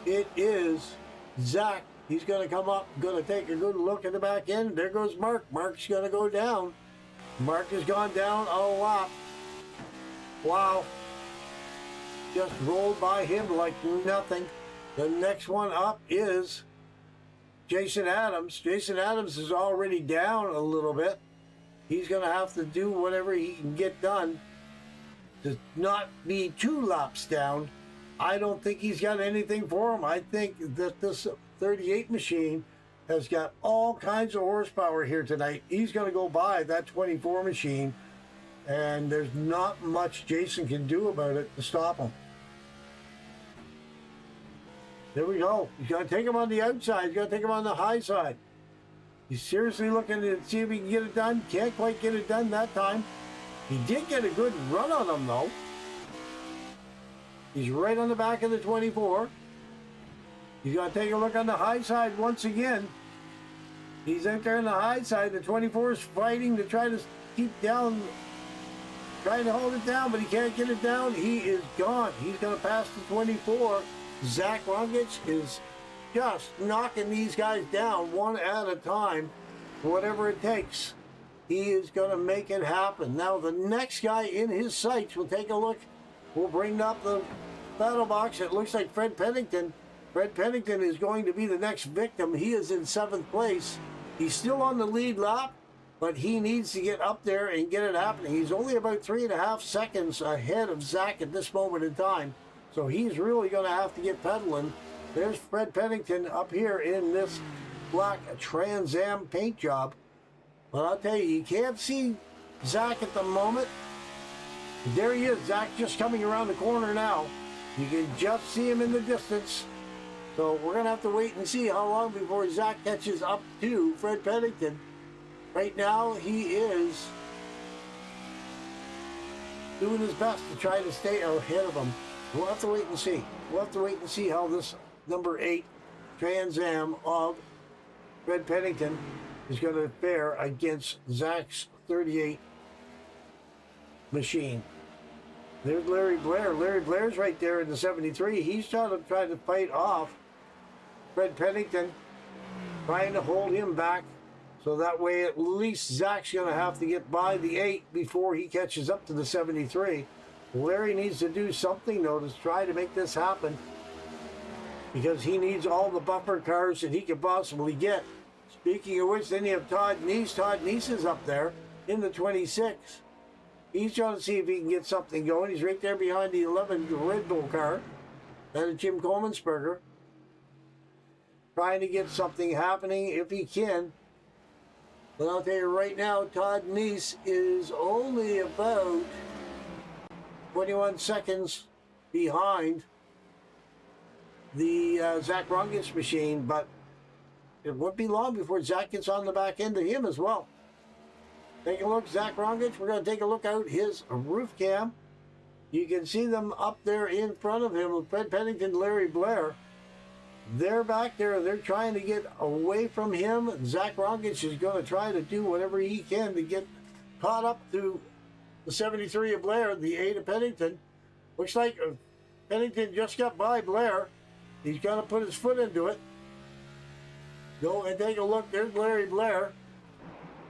It is Zach. He's going to come up, going to take a good look at the back end. There goes Mark. Mark's going to go down. Mark has gone down a lap. Wow. Just rolled by him like nothing. The next one up is Jason Adams. Jason Adams is already down a little bit. He's going to have to do whatever he can get done to not be 2 laps down. I don't think he's got anything for him. I think that this 38 machine has got all kinds of horsepower here tonight. He's going to go by that 24 machine, and there's not much Jason can do about it to stop him. There we go. He's got to take him on the outside. He's got to take him on the high side. He's seriously looking to see if he can get it done. Can't quite get it done that time. He did get a good run on him, though. He's right on the back of the 24. You got to take a look on the high side once again. He's out there on the high side. The 24 is fighting to try to keep down, trying to hold it down, but he can't get it down. He is gone. He's going to pass the 24. Zach Rongich is just knocking these guys down one at a time, whatever it takes. He is going to make it happen. Now, the next guy in his sights, we'll take a look. We'll bring up the battle box. It looks like Fred Pennington. Fred Pennington is going to be the next victim. He is in 7th place. He's still on the lead lap, but he needs to get up there and get it happening. He's only about 3.5 seconds ahead of Zach at this moment in time. So he's really going to have to get pedaling. There's Fred Pennington up here in this black Trans Am paint job. But I'll tell you can't see Zach at the moment. There he is. Zach just coming around the corner now. You can just see him in the distance. So we're going to have to wait and see how long before Zach catches up to Fred Pennington. Right now, he is doing his best to try to stay ahead of him. We'll have to wait and see. We'll have to wait and see how this number 8 Trans Am of Fred Pennington is going to fare against Zach's 38 machine. There's Larry Blair. Larry Blair's right there in the 73. He's trying to fight off Fred Pennington, trying to hold him back. So that way at least Zach's going to have to get by the 8 before he catches up to the 73. Larry needs to do something, though, to try to make this happen, because he needs all the bumper cars that he could possibly get. Speaking of which, then you have Todd Neese. Todd Neese is up there in the 26. He's trying to see if he can get something going. He's right there behind the 11 Red Bull car. That is Jim Coleman'sberger. Trying to get something happening if he can. But I'll tell you right now, Todd Neese is only about 21 seconds behind the Zach Rongich machine, but it won't be long before Zach gets on the back end of him as well. Take a look, Zach Rongich. We're going to take a look out his roof cam. You can see them up there in front of him with Fred Pennington, Larry Blair. They're back there. They're trying to get away from him. Zach Rongich is going to try to do whatever he can to get caught up to the 73 of Blair, the 8 of Pennington. Looks like Pennington just got by Blair. He's going to put his foot into it. Go and take a look. There's Larry Blair.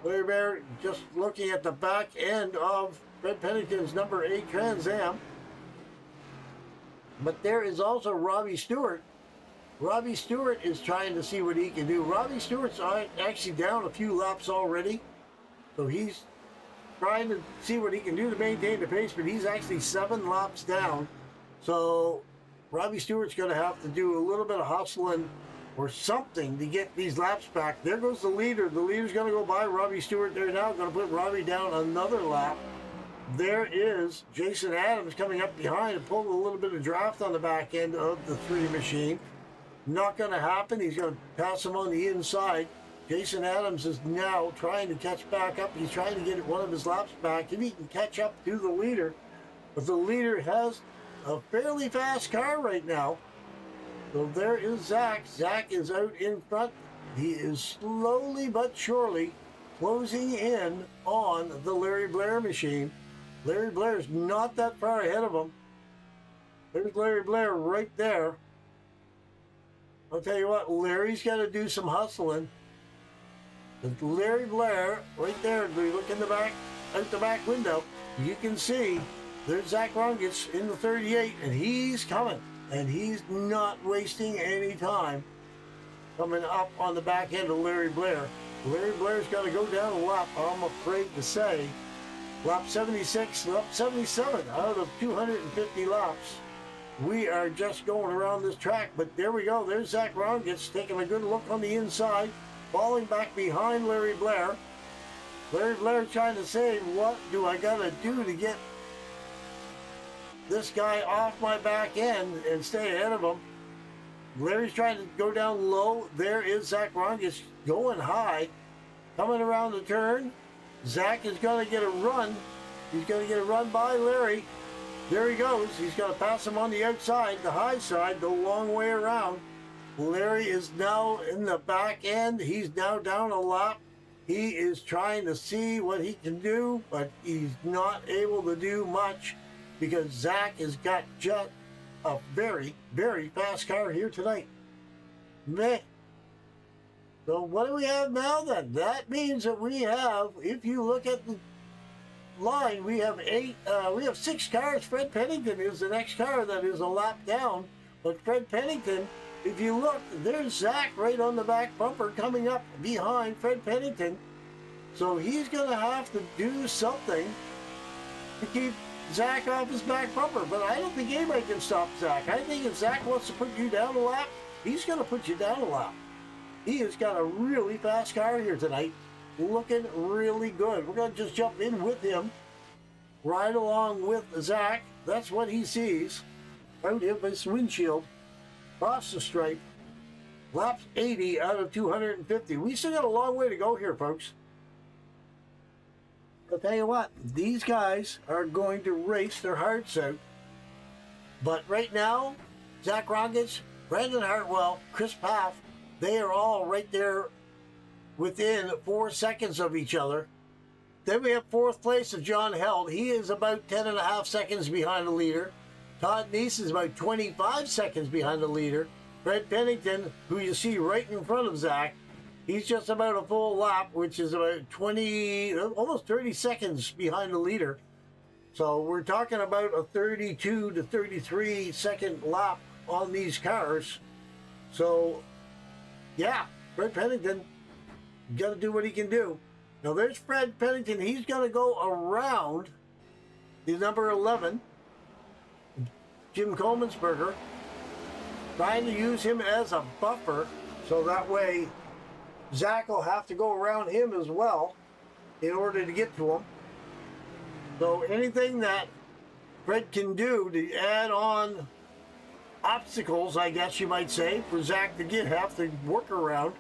Larry Blair just looking at the back end of Fred Pennington's number 8 Trans Am. But there is also Robbie Stewart. Robbie Stewart is trying to see what he can do. Robbie Stewart's actually down a few laps already. So he's trying to see what he can do to maintain the pace, but he's actually 7 laps down. So Robbie Stewart's going to have to do a little bit of hustling or something to get these laps back. There goes the leader. The leader's going to go by Robbie Stewart there now. Going to put Robbie down another lap. There is Jason Adams coming up behind and pulling a little bit of draft on the back end of the 3 machine. Not going to happen. He's going to pass him on the inside. Jason Adams is now trying to catch back up. He's trying to get one of his laps back. If he can catch up to the leader. But the leader has a fairly fast car right now. So there is Zach. Zach is out in front. He is slowly but surely closing in on the Larry Blair machine. Larry Blair is not that far ahead of him. There's Larry Blair right there. I'll tell you what, Larry's got to do some hustling. But Larry Blair, right there, if you look in the back, out the back window, you can see there's Zach Rongich in the 38, and he's coming. And he's not wasting any time coming up on the back end of Larry Blair. Larry Blair's got to go down a lap, I'm afraid to say. Lap 76, lap 77 out of 250 laps. We are just going around this track, but there we go. There's Zach Rongich taking a good look on the inside, falling back behind Larry Blair. Larry Blair trying to say, what do I got to do to get this guy off my back end and stay ahead of him? Larry's trying to go down low. There is Zach Rongich going high, coming around the turn. Zach is going to get a run He's going to get a run by Larry. There he goes. He's going to pass him on the outside, the high side, the long way around. Larry is now in the back end. He's now down a lap. He is trying to see what he can do, but he's not able to do much because Zach has got just a very, very fast car here tonight. Meh. So what do we have now then? That means that we have, if you look at the line, we have 6 cars. Fred Pennington is the next car that is a lap down. But Fred Pennington, if you look, there's Zach right on the back bumper coming up behind Fred Pennington. So he's going to have to do something to keep Zach off his back bumper. But I don't think anybody can stop Zach. I think if Zach wants to put you down a lap, he's going to put you down a lap. He has got a really fast car here tonight, looking really good. We're going to just jump in with him, ride along with Zach. That's what he sees out of his windshield, across the stripe. Laps 80 out of 250. We still got a long way to go here, folks. I'll tell you what, these guys are going to race their hearts out. But right now, Zach Rongich, Brandon Hartwell, Chris Paff, they are all right there within 4 seconds of each other. Then we have 4th place of John Held. He is about 10.5 seconds behind the leader. Todd Neese is about 25 seconds behind the leader. Fred Pennington, who you see right in front of Zach, he's just about a full lap, which is about 20, almost 30 seconds behind the leader. So we're talking about a 32 to 33 second lap on these cars. So, yeah, Fred Pennington got to do what he can do. Now there's Fred Pennington. He's going to go around the number 11, Jim Coleman'sberger, trying to use him as a buffer, so that way Zach will have to go around him as well in order to get to him. So anything that Fred can do to add on obstacles, I guess you might say, for Zach to have to work around,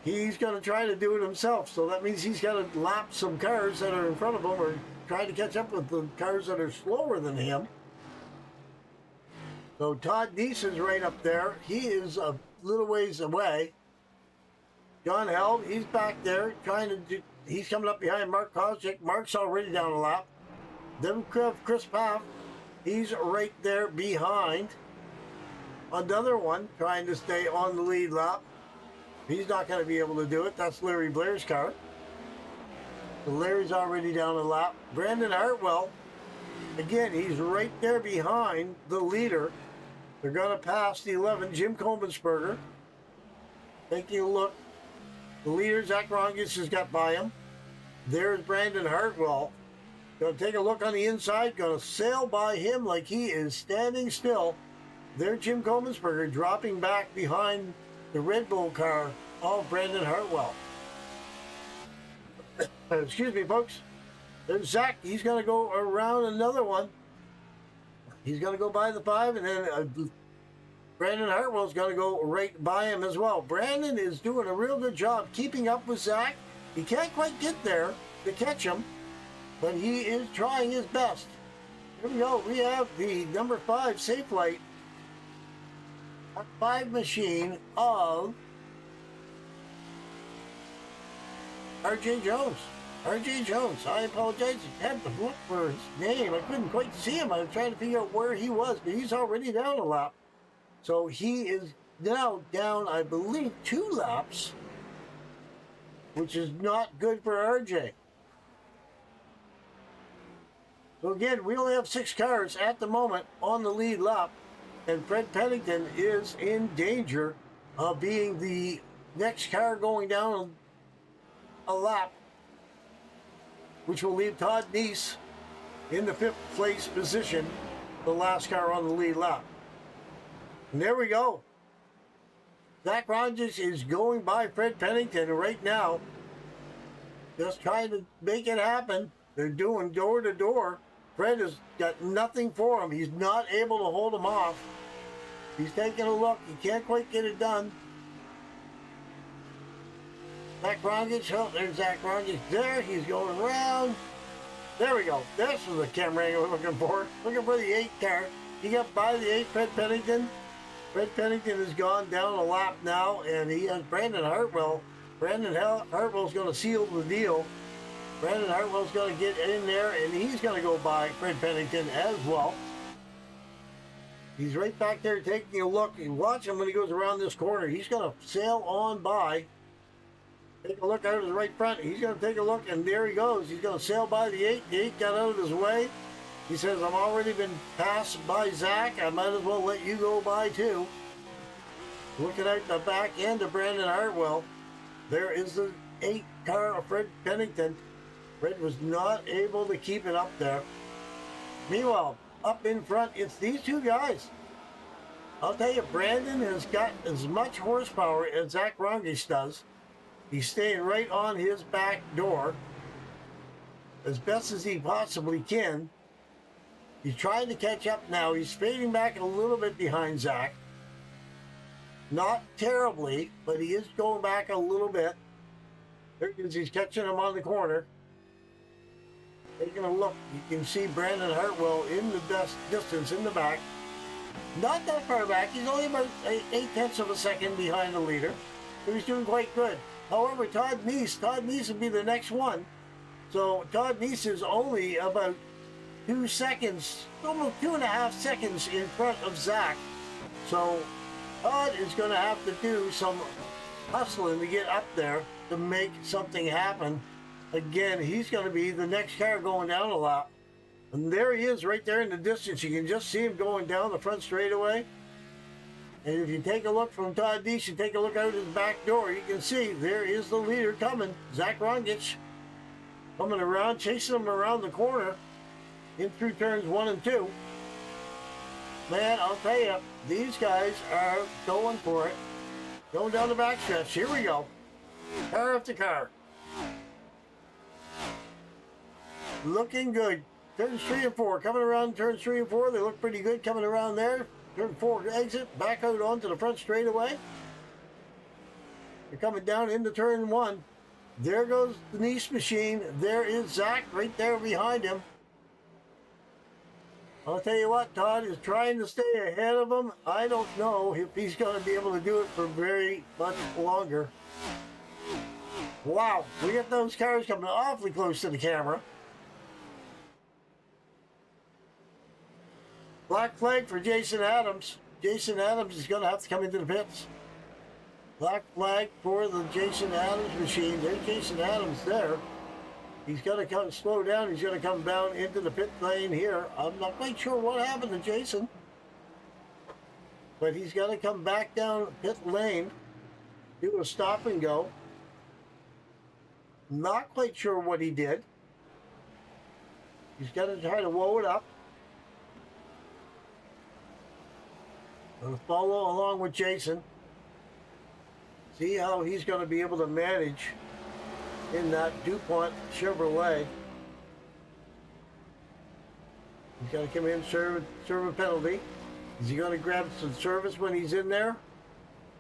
he's going to try to do it himself. So that means he's got to lap some cars that are in front of him or try to catch up with the cars that are slower than him. So Todd Neese is right up there. He is a little ways away. John Held, he's back there trying to do, he's coming up behind Mark Kozik. Mark's already down a lap. Then Chris Paff, he's right there behind. Another one trying to stay on the lead lap. He's not going to be able to do it. That's Larry Blair's car. So Larry's already down a lap. Brandon Hartwell, again, he's right there behind the leader. They're going to pass the 11, Jim Coleman'sberger. Taking a look. The leader, Zach Rongich, has got by him. There's Brandon Hartwell. Going to take a look on the inside. Going to sail by him like he is standing still. There's Jim Coleman'sberger dropping back behind the Red Bull car of Brandon Hartwell. Excuse me, folks. There's Zach. He's going to go around another one. He's going to go by the 5, and then Brandon Hartwell's going to go right by him as well. Brandon is doing a real good job keeping up with Zach. He can't quite get there to catch him, but he is trying his best. Here we go. We have the number 5 Safe Light 5 machine of R.J. Jones. R.J. Jones. I apologize. I had to look for his name. I couldn't quite see him. I was trying to figure out where he was, but he's already down a lap. So he is now down, I believe, 2 laps, which is not good for R.J. So again, we only have 6 cars at the moment on the lead lap, and Fred Pennington is in danger of being the next car going down a lap, which will leave Todd Neese in the 5th place position, the last car on the lead lap. And there we go. Zach Rongich is going by Fred Pennington right now, just trying to make it happen. They're doing door to door. Fred has got nothing for him. He's not able to hold him off. He's taking a look. He can't quite get it done. Zach Rongich, oh, there's Zach Rongich there. He's going around. There we go. This was the camera angle we're looking for. Looking for the 8 car. He got by the 8, Fred Pennington. Fred Pennington has gone down a lap now, and he has Brandon Hartwell. Brandon Hartwell's going to seal the deal. Brandon Hartwell's going to get in there, and he's going to go by Fred Pennington as well. He's right back there taking a look. And watch him when he goes around this corner. He's going to sail on by. Take a look out of his right front. He's going to take a look, and there he goes. He's going to sail by the 8. The 8 got out of his way. He says, I've already been passed by Zach. I might as well let you go by too. Looking out the back end of Brandon Hartwell, there is the 8 car of Fred Pennington. Fred was not able to keep it up there. Meanwhile, up in front, it's these 2 guys. I'll tell you, Brandon has got as much horsepower as Zach Rongish does. He's staying right on his back door as best as he possibly can. He's trying to catch up now. He's fading back a little bit behind Zach. Not terribly, but he is going back a little bit. There he is. He's catching him on the corner. Taking a look, you can see Brandon Hartwell in the distance in the back. Not that far back. He's only about 8/10 of a second behind the leader. So he's doing quite good. However, Todd Neese will be the next one. So Todd Neese is only about 2 seconds, almost 2.5 seconds in front of Zach. So Todd is going to have to do some hustling to get up there to make something happen. Again, he's going to be the next car going down a lap. And there he is right there in the distance. You can just see him going down the front straightaway. And if you take a look from Todd Neese, you take a look out his back door, you can see there is the leader coming. Zach Rongish coming around, chasing him around the corner in through turns 1 and 2. Man, I'll tell you, these guys are going for it. Going down the backstretch. Here we go. Car after car. Looking good. Turns 3 and 4. Coming around turns 3 and 4. They look pretty good coming around there. Turn 4 exit. Back out onto the front straightaway. They're coming down into turn 1. There goes the Neese machine. There is Zach right there behind him. I'll tell you what, Todd is trying to stay ahead of him. I don't know if he's going to be able to do it for very much longer. Wow, we got those cars coming awfully close to the camera. Black flag for Jason Adams. Jason Adams is going to have to come into the pits. Black flag for the Jason Adams machine. There's Jason Adams there. He's got to come slow down. He's going to come down into the pit lane here. I'm not quite sure what happened to Jason, but he's got to come back down pit lane, do a stop and go. Not quite sure what he did. He's got to try to woe it up. Gonna follow along with Jason. See how he's going to be able to manage in that DuPont Chevrolet. He's got to come in, serve a penalty. Is he going to grab some service when he's in there?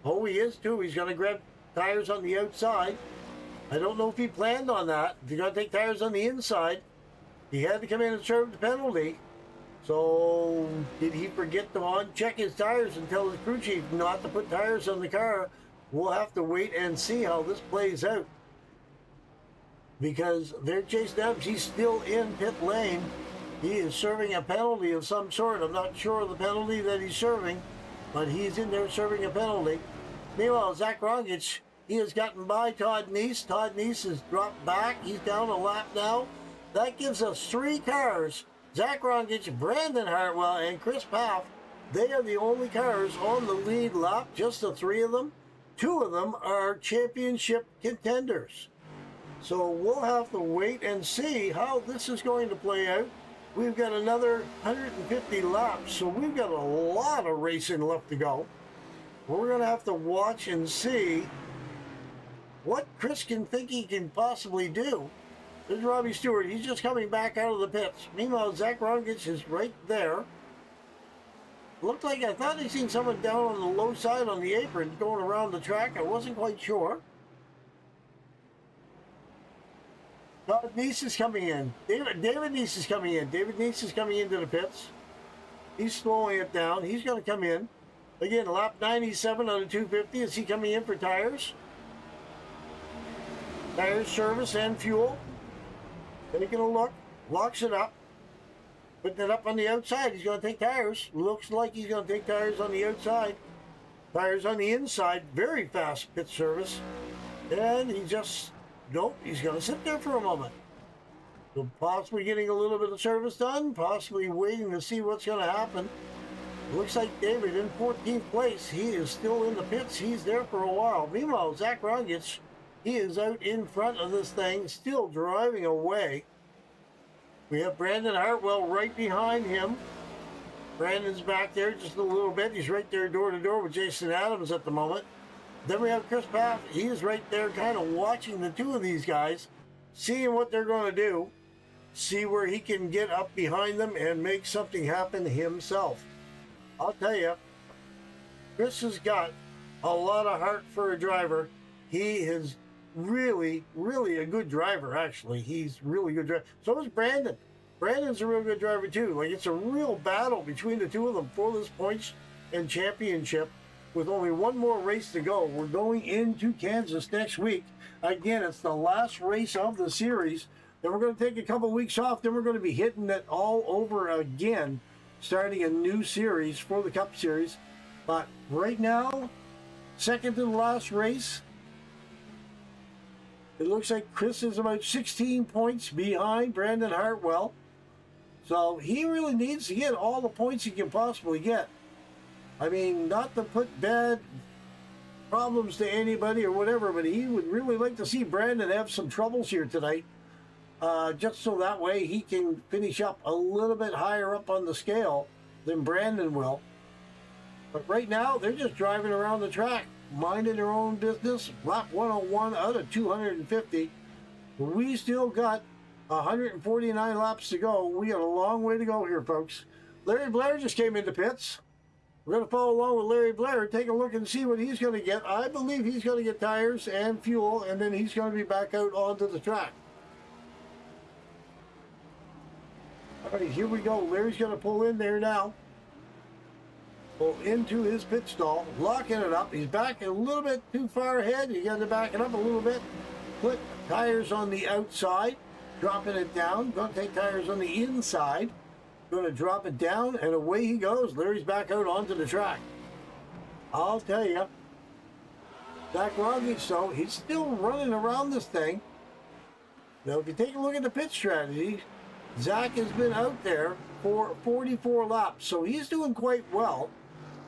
Oh, he is too. He's going to grab tires on the outside. I don't know if he planned on that. If he's going to take tires on the inside, he had to come in and serve the penalty. So did he forget to check his tires and tell his crew chief not to put tires on the car? We'll have to wait and see how this plays out. Because they're chasing Adams. He's still in pit lane. He is serving a penalty of some sort. I'm not sure of the penalty that he's serving, but he's in there serving a penalty. Meanwhile, Zach Rongish, he has gotten by Todd Neese. Todd Neese has dropped back. He's down a lap now. That gives us 3 cars. Zach Rongish, Brandon Hartwell, and Chris Paff. They are the only cars on the lead lap, just the 3 of them. 2 of them are championship contenders. So we'll have to wait and see how this is going to play out. We've got another 150 laps, so we've got a lot of racing left to go. We're going to have to watch and see what Chris can think he can possibly do. There's Robbie Stewart. He's just coming back out of the pits. Meanwhile, Zach Rongish is right there. Looked like I thought I seen someone down on the low side on the apron going around the track. I wasn't quite sure. Todd Neese is coming in. David Neese is coming in. David Neese is coming into the pits. He's slowing it down. He's going to come in. Again, lap 97 on the 250. Is he coming in for tires? Tires, service, and fuel. Taking a look. Locks it up. Putting it up on the outside. He's going to take tires. Looks like he's going to take tires on the outside. Tires on the inside. Very fast pit service. And he just... Nope, he's going to sit there for a moment. So possibly getting a little bit of service done, possibly waiting to see what's going to happen. Looks like David in 14th place. He is still in the pits. He's there for a while. Meanwhile, Zach Rongich, he is out in front of this thing, still driving away. We have Brandon Hartwell right behind him. Brandon's back there just a little bit. He's right there door to door with Jason Adams at the moment. Then we have Chris Paff. He is right there kind of watching the two of these guys, seeing what they're going to do, see where he can get up behind them and make something happen himself. I'll tell you, Chris has got a lot of heart for a driver. He is really, really a good driver, actually. He's really good driver. So is Brandon. Brandon's a real good driver, too. Like, it's a real battle between the two of them for this points and championship. With only one more race to go, we're going into Kansas next week. Again, it's the last race of the series. Then we're going to take a couple weeks off. Then we're going to be hitting it all over again, starting a new series for the Cup Series. But right now, second to the last race, it looks like Chris is about 16 points behind Brandon Hartwell. So he really needs to get all the points he can possibly get. I mean, not to put bad problems to anybody or whatever, but he would really like to see Brandon have some troubles here tonight, just so that way he can finish up a little bit higher up on the scale than Brandon will. But right now, they're just driving around the track, minding their own business. Lap 101 out of 250. We still got 149 laps to go. We got a long way to go here, folks. Larry Blair just came into pits. We're going to follow along with Larry Blair, take a look and see what he's going to get. I believe he's going to get tires and fuel, and then he's going to be back out onto the track. All right, here we go. Larry's going to pull in there now. Pull into his pit stall, locking it up. He's back a little bit too far ahead. You got to back it up a little bit. Put tires on the outside, dropping it down. Going to take tires on the inside. Going to drop it down, and away he goes. Larry's back out onto the track. I'll tell you, Zach Rongich, though, he's still running around this thing. Now, if you take a look at the pit strategy, Zach has been out there for 44 laps, so he's doing quite well.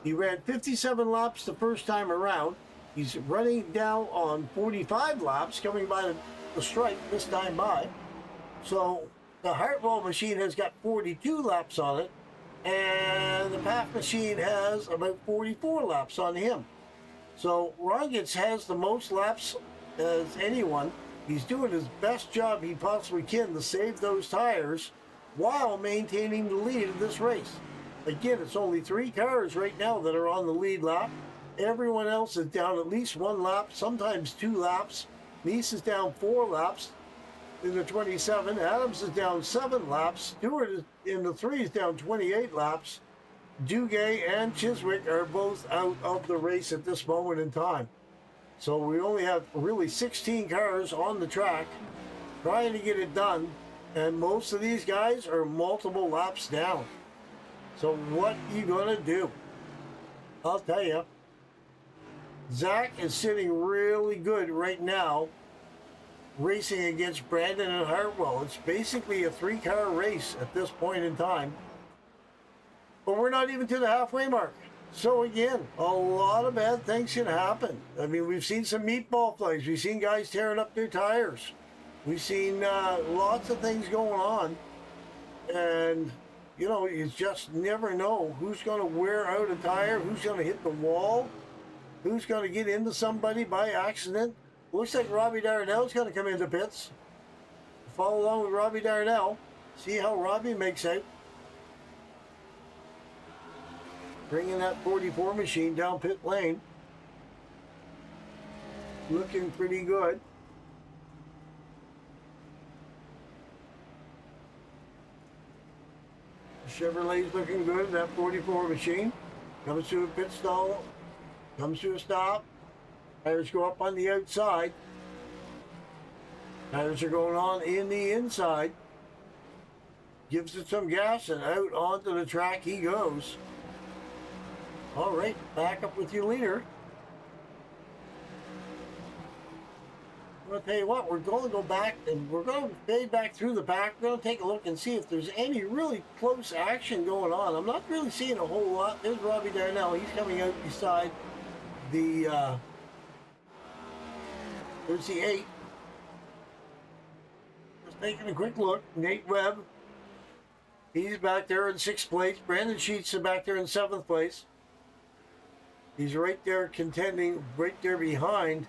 He ran 57 laps the first time around. He's running down on 45 laps, coming by the stripe this time by. So the Hartwell machine has got 42 laps on it, and the Paff machine has about 44 laps on him. So Rongich has the most laps as anyone. He's doing his best job he possibly can to save those tires while maintaining the lead of this race. Again, it's only 3 cars right now that are on the lead lap. Everyone else is down at least 1 lap, sometimes 2 laps. Neese is down 4 laps. In the 27, Adams is down 7 laps. Stewart is in the 3 is down 28 laps. Duguay and Chiswick are both out of the race at this moment in time. So we only have really 16 cars on the track trying to get it done, and most of these guys are multiple laps down. So what are you gonna do? I'll tell you, Zach is sitting really good right now, racing against Brandon and Hartwell. It's basically a 3-car race at this point in time. But we're not even to the halfway mark. So again, a lot of bad things can happen. I mean, we've seen some meatball flags. We've seen guys tearing up their tires. We've seen lots of things going on. And, you know, you just never know who's going to wear out a tire, who's going to hit the wall, who's going to get into somebody by accident. Looks like Robbie Darnell's going to come into pits. Follow along with Robbie Darnell. See how Robbie makes out. Bringing that 44 machine down pit lane. Looking pretty good. Chevrolet's looking good. That 44 machine comes to a pit stall, comes to a stop. Tires go up on the outside. Tires are going on in the inside. Gives it some gas and out onto the track he goes. All right, back up with your leader. I'm going to tell you what, we're going to go back and we're going to fade back through the pack. We're going to take a look and see if there's any really close action going on. I'm not really seeing a whole lot. There's Robbie Darnell. He's coming out beside the, there's the 8. Just taking a quick look. Nate Webb. He's back there in 6th place. Brandon Sheets is back there in 7th place. He's right there contending, right there behind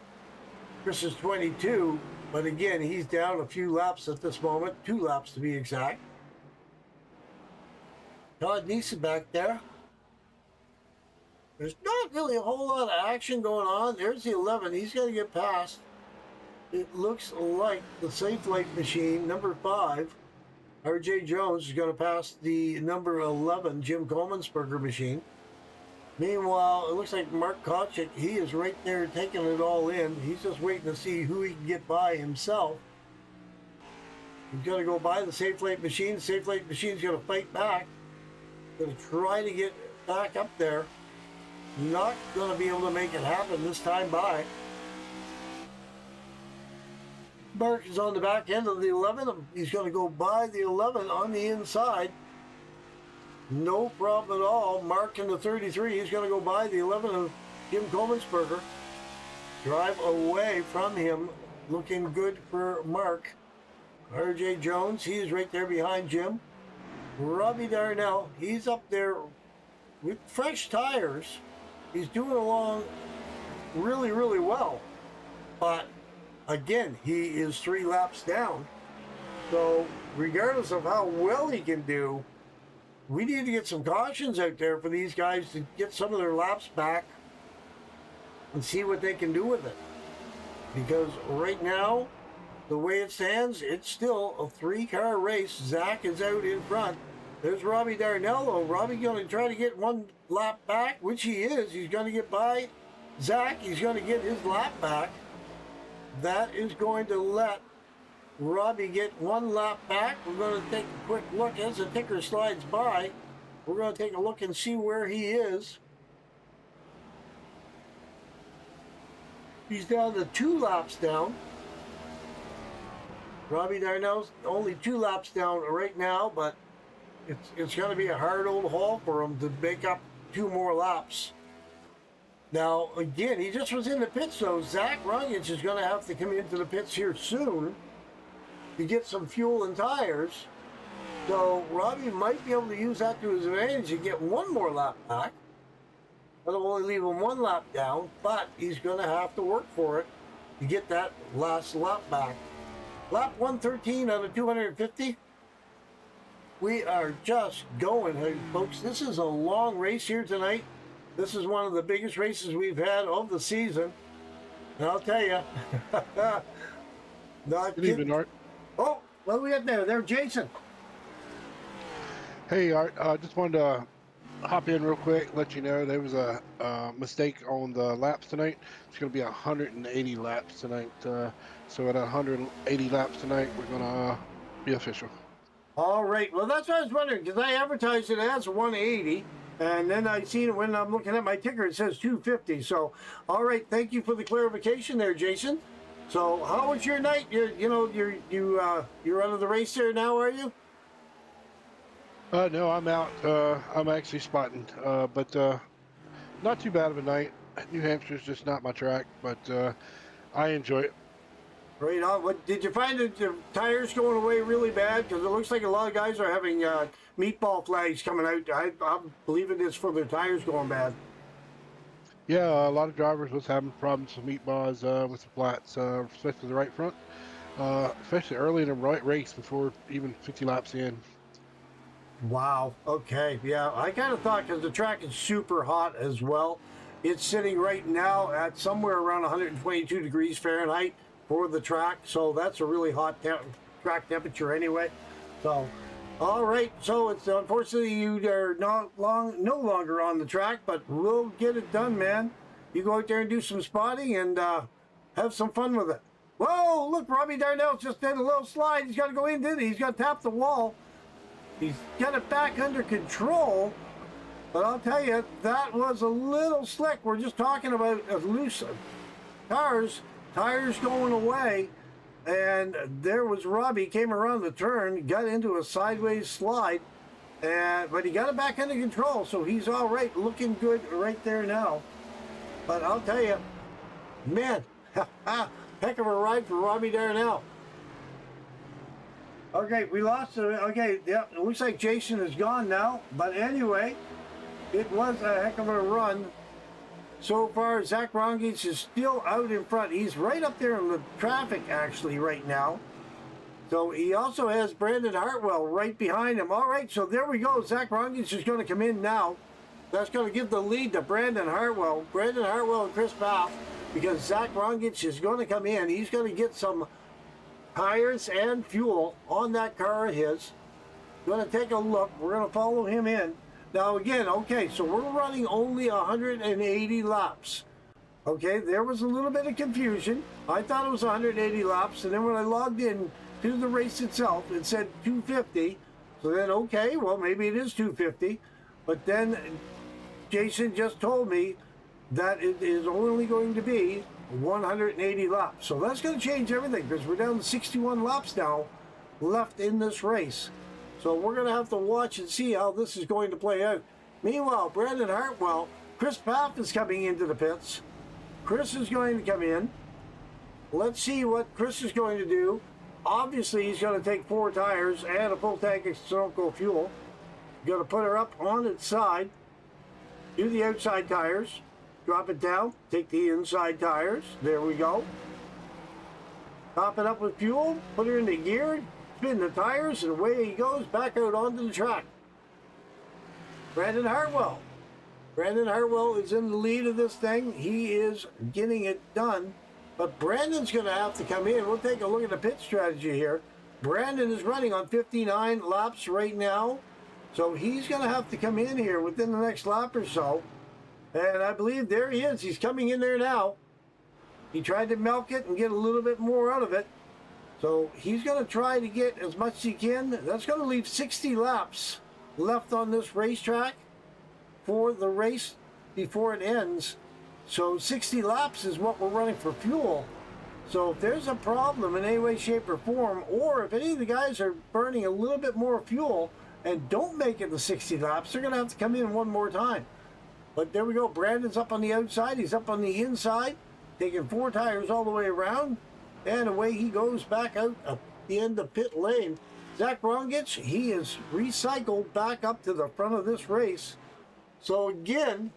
Chris is 22, but again, he's down a few laps at this moment, 2 laps to be exact. Todd Neeson back there. There's not really a whole lot of action going on. There's the 11. He's going to get past. It looks like the Safe Light machine, number 5. R.J. Jones is going to pass the number 11 Jim Coleman'sberger machine. Meanwhile, it looks like Mark Kochik, he is right there taking it all in. He's just waiting to see who he can get by himself. He's going to go by the Safe Light machine. The Safe Light machine's going to fight back. Going to try to get back up there. Not going to be able to make it happen this time by. Mark is on the back end of the 11. He's going to go by the 11 on the inside. No problem at all. Mark in the 33. He's going to go by the 11 of Jim Coleman'sberger. Drive away from him. Looking good for Mark. R.J. Jones, he is right there behind Jim. Robbie Darnell, he's up there with fresh tires. He's doing along really, really well. But again, he is 3 laps down. So regardless of how well he can do, we need to get some cautions out there for these guys to get some of their laps back and see what they can do with it. Because right now, the way it stands, it's still a 3-car race. Zach is out in front. There's Robbie Darnell. Robbie going to try to get 1 lap back, which he is. He's going to get by Zach. He's going to get his lap back. That is going to let Robbie get 1 lap back. We're going to take a quick look as the ticker slides by. We're going to take a look and see where he is. He's down to 2 laps down. Robbie Darnell's only 2 laps down right now, but it's going to be a hard old haul for him to make up 2 more laps. Now, again, he just was in the pits, so Zach Rungage is going to have to come into the pits here soon to get some fuel and tires. So Robbie might be able to use that to his advantage and get 1 more lap back. That'll only leave him 1 lap down, but he's going to have to work for it to get that last lap back. Lap 113 out of 250. We are just going, hey, folks. This is a long race here tonight. This is one of the biggest races we've had of the season. And I'll tell you, Good evening, Art. Oh, what do we got there? There, Jason. Hey, Art. Just wanted to hop in real quick, let you know there was a mistake on the laps tonight. It's going to be 180 laps tonight. So at 180 laps tonight, we're going to be official. All right. Well, that's what I was wondering, because I advertised it as 180, and then I seen it when I'm looking at my ticker, it says 250. So, all right. Thank you for the clarification there, Jason. So, how was your night? You're out of the race there now, are you? No, I'm out. I'm actually spotting, but not too bad of a night. New Hampshire's just not my track, but I enjoy it. Right on. What did you find that the tires going away really bad? Because it looks like a lot of guys are having meatball flags coming out. I'm believing it's for their tires going bad. Yeah, a lot of drivers was having problems with meatballs with the flats, especially the right front, especially early in the race before even 50 laps in. Wow. Okay. Yeah, I kind of thought, because the track is super hot as well. It's sitting right now at somewhere around 122 degrees Fahrenheit for the track. So that's a really hot track temperature anyway. So All right, so it's unfortunately you are no longer on the track, but we'll get it done, man. You go out there and do some spotting and have some fun with it. Whoa, look, Robbie Darnell just did a little slide. He's got to go in, didn't he? He's got to tap the wall. He's got it back under control. But I'll tell you, that was a little slick. We're just talking about loose tires going away. And there was Robbie, came around the turn, got into a sideways slide, but he got it back under control, so he's all right, looking good right there now. But I'll tell you, man, heck of a ride for Robbie Darnell. Okay, we lost. Okay, yeah, it looks like Jason is gone now. But anyway, it was a heck of a run. So far, Zach Rongage is still out in front. He's right up there in the traffic, actually, right now. So he also has Brandon Hartwell right behind him. All right, so there we go. Zach Rongage is going to come in now. That's going to give the lead to Brandon Hartwell. Brandon Hartwell and Chris Bath, because Zach Rongage is going to come in. He's going to get some tires and fuel on that car of his. Going to take a look. We're going to follow him in. Now again, okay, so we're running only 180 laps. Okay, there was a little bit of confusion. I thought it was 180 laps, and then when I logged in to the race itself, it said 250. So then, okay, well, maybe it is 250. But then Jason just told me that it is only going to be 180 laps. So that's going to change everything, because we're down to 61 laps now left in this race. So we're going to have to watch and see how this is going to play out. Meanwhile, Brandon Hartwell, Chris Paff is coming into the pits. Chris is going to come in. Let's see what Chris is going to do. Obviously, he's going to take 4 tires and a full tank of Sunoco fuel. Going to put her up on its side. Do the outside tires. Drop it down. Take the inside tires. There we go. Top it up with fuel. Put her into gear. Spin the tires, and away he goes back out onto the track. Brandon Hartwell. Brandon Hartwell is in the lead of this thing. He is getting it done. But Brandon's going to have to come in. We'll take a look at the pit strategy here. Brandon is running on 59 laps right now. So he's going to have to come in here within the next lap or so. And I believe there he is. He's coming in there now. He tried to milk it and get a little bit more out of it. So he's going to try to get as much as he can. That's going to leave 60 laps left on this racetrack for the race before it ends. So 60 laps is what we're running for fuel. So if there's a problem in any way, shape, or form, or if any of the guys are burning a little bit more fuel and don't make it the 60 laps, they're going to have to come in one more time. But there we go. Brandon's up on the outside. He's up on the inside, taking 4 tires all the way around. And away he goes back out at the end of pit lane. Zach Rongage, he is recycled back up to the front of this race. So again,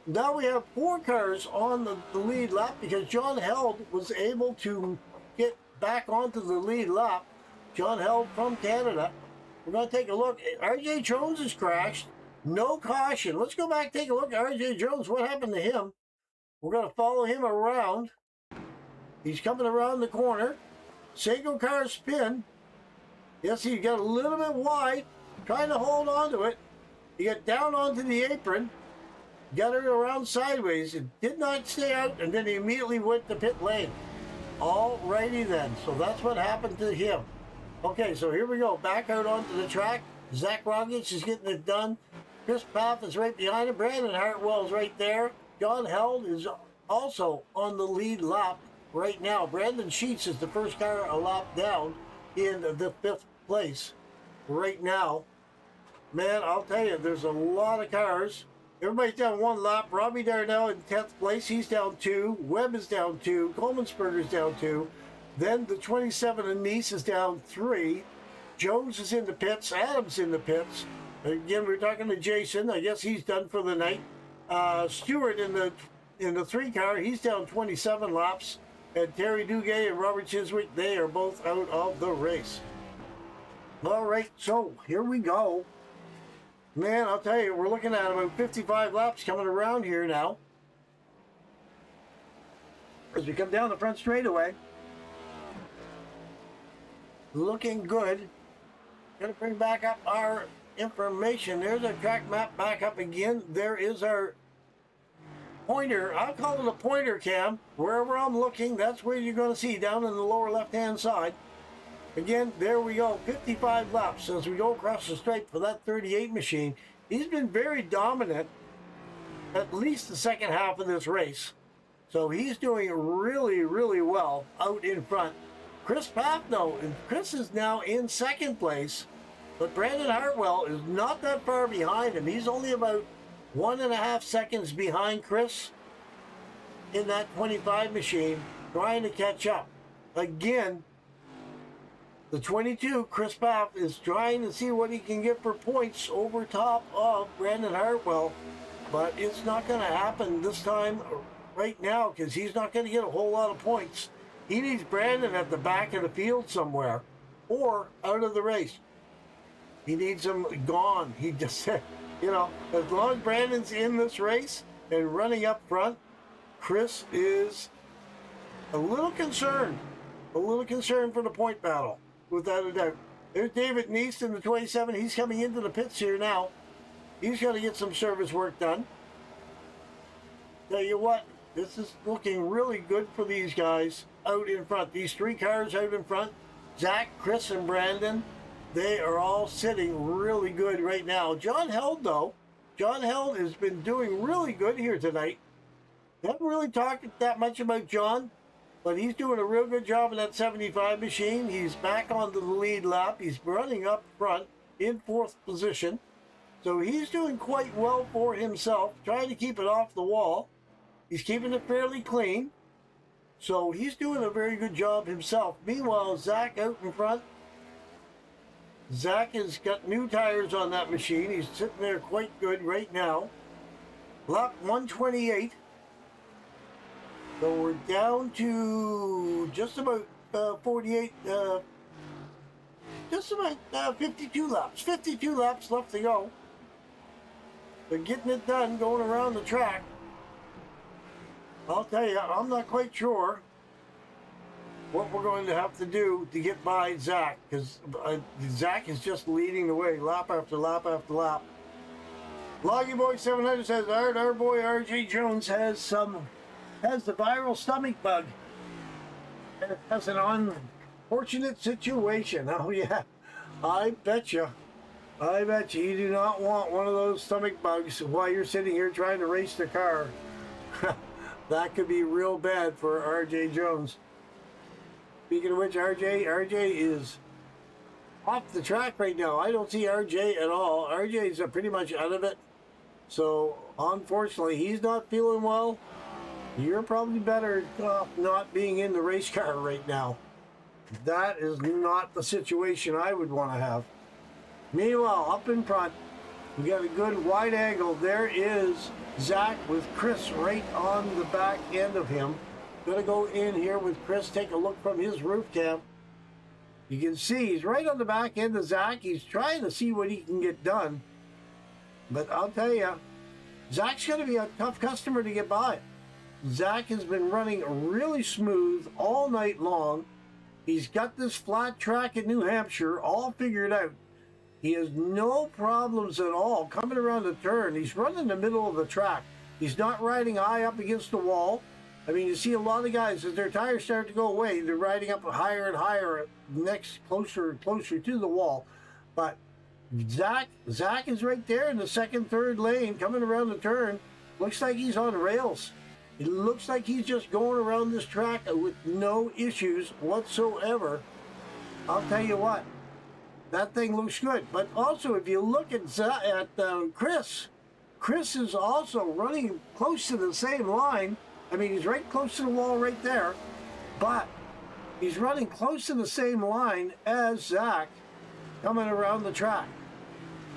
now we have 4 cars on the lead lap, because John Held was able to get back onto the lead lap. John Held from Canada. We're going to take a look. RJ Jones has crashed. No caution. Let's go back and take a look at RJ Jones. What happened to him? We're going to follow him around. He's coming around the corner. Seiko car spin. Yes, he got a little bit wide, trying to hold on to it. He got down onto the apron, got it around sideways. It did not stay out, and then he immediately went to pit lane. All righty then. So that's what happened to him. Okay, so here we go. Back out onto the track. Zach Rongage is getting it done. Chris Paff is right behind him. Brandon Hartwell is right there. John Held is also on the lead lap right now. Brandon Sheets is the first car a lap down in the 5th place right now. Man, I'll tell you, there's a lot of cars. Everybody's down 1 lap. Robbie Darnell in 10th place. He's down 2. Webb is down 2. Coleman'sberger's down 2. Then the 27 and Nice is down 3. Jones is in the pits. Adams in the pits. Again, we're talking to Jason. I guess he's done for the night. Stewart in the 3 car. He's down 27 laps. And Terry Duguay and Robert Chiswick, they are both out of the race. All right, so here we go. Man, I'll tell you, we're looking at about 55 laps coming around here now. As we come down the front straightaway. Looking good. Gonna bring back up our information. There's our track map back up again. There is our pointer. I'll call it a pointer cam. Wherever I'm looking, that's where you're gonna see down in the lower left-hand side. Again, there we go, 55 laps as we go across the stripe for that 38 machine. He's been very dominant, at least the second half of this race. So he's doing really, really well out in front. Chris Paff, though, and Chris is now in second place, but Brandon Hartwell is not that far behind him. He's only about 1.5 seconds behind Chris in that 25 machine, trying to catch up. Again, the 22, Chris Paff, is trying to see what he can get for points over top of Brandon Hartwell, but it's not going to happen this time right now because he's not going to get a whole lot of points. He needs Brandon at the back of the field somewhere or out of the race. He needs him gone. He just said, you know, as long as Brandon's in this race and running up front, Chris is a little concerned for the point battle. Without a doubt. There's David Neist in the 27. He's coming into the pits here now. He's got to get some service work done. Tell you what, this is looking really good for these guys out in front. These three cars out in front, Zach, Chris, and Brandon, they are all sitting really good right now. John Held, though, John Held has been doing really good here tonight. Haven't really talked that much about John, but he's doing a real good job in that 75 machine. He's back onto the lead lap. He's running up front in 4th position. So he's doing quite well for himself, trying to keep it off the wall. He's keeping it fairly clean. So he's doing a very good job himself. Meanwhile, Zach out in front. Zach has got new tires on that machine. He's sitting there quite good right now. Lap 128. So we're down to just about 48, just about 52 laps. 52 laps left to go. They're getting it done, going around the track. I'll tell you, I'm not quite sure what we're going to have to do to get by Zach, because Zach is just leading the way, lap after lap after lap. Loggy Boy 700 says, our boy RJ Jones has the viral stomach bug. And has an unfortunate situation. Oh yeah, I bet you you do not want one of those stomach bugs while you're sitting here trying to race the car. That could be real bad for RJ Jones. Speaking of which, RJ is off the track right now. I don't see RJ at all. RJ's pretty much out of it. So unfortunately, he's not feeling well. You're probably better off not being in the race car right now. That is not the situation I would want to have. Meanwhile, up in front, we got a good wide angle. There is Zach with Chris right on the back end of him. Gonna go in here with Chris, take a look from his roof cam. You can see he's right on the back end of Zach. He's trying to see what he can get done. But I'll tell you, Zach's gonna be a tough customer to get by. Zach has been running really smooth all night long. He's got this flat track in New Hampshire all figured out. He has no problems at all coming around the turn. He's running the middle of the track. He's not riding high up against the wall. I mean, you see a lot of guys, as their tires start to go away, they're riding up higher and higher, closer and closer to the wall. But Zach is right there in the second, third lane coming around the turn. Looks like he's on rails. It looks like he's just going around this track with no issues whatsoever. I'll tell you what, that thing looks good. But also, if you look at Chris is also running close to the same line. I mean, he's right close to the wall right there, but he's running close to the same line as Zach coming around the track.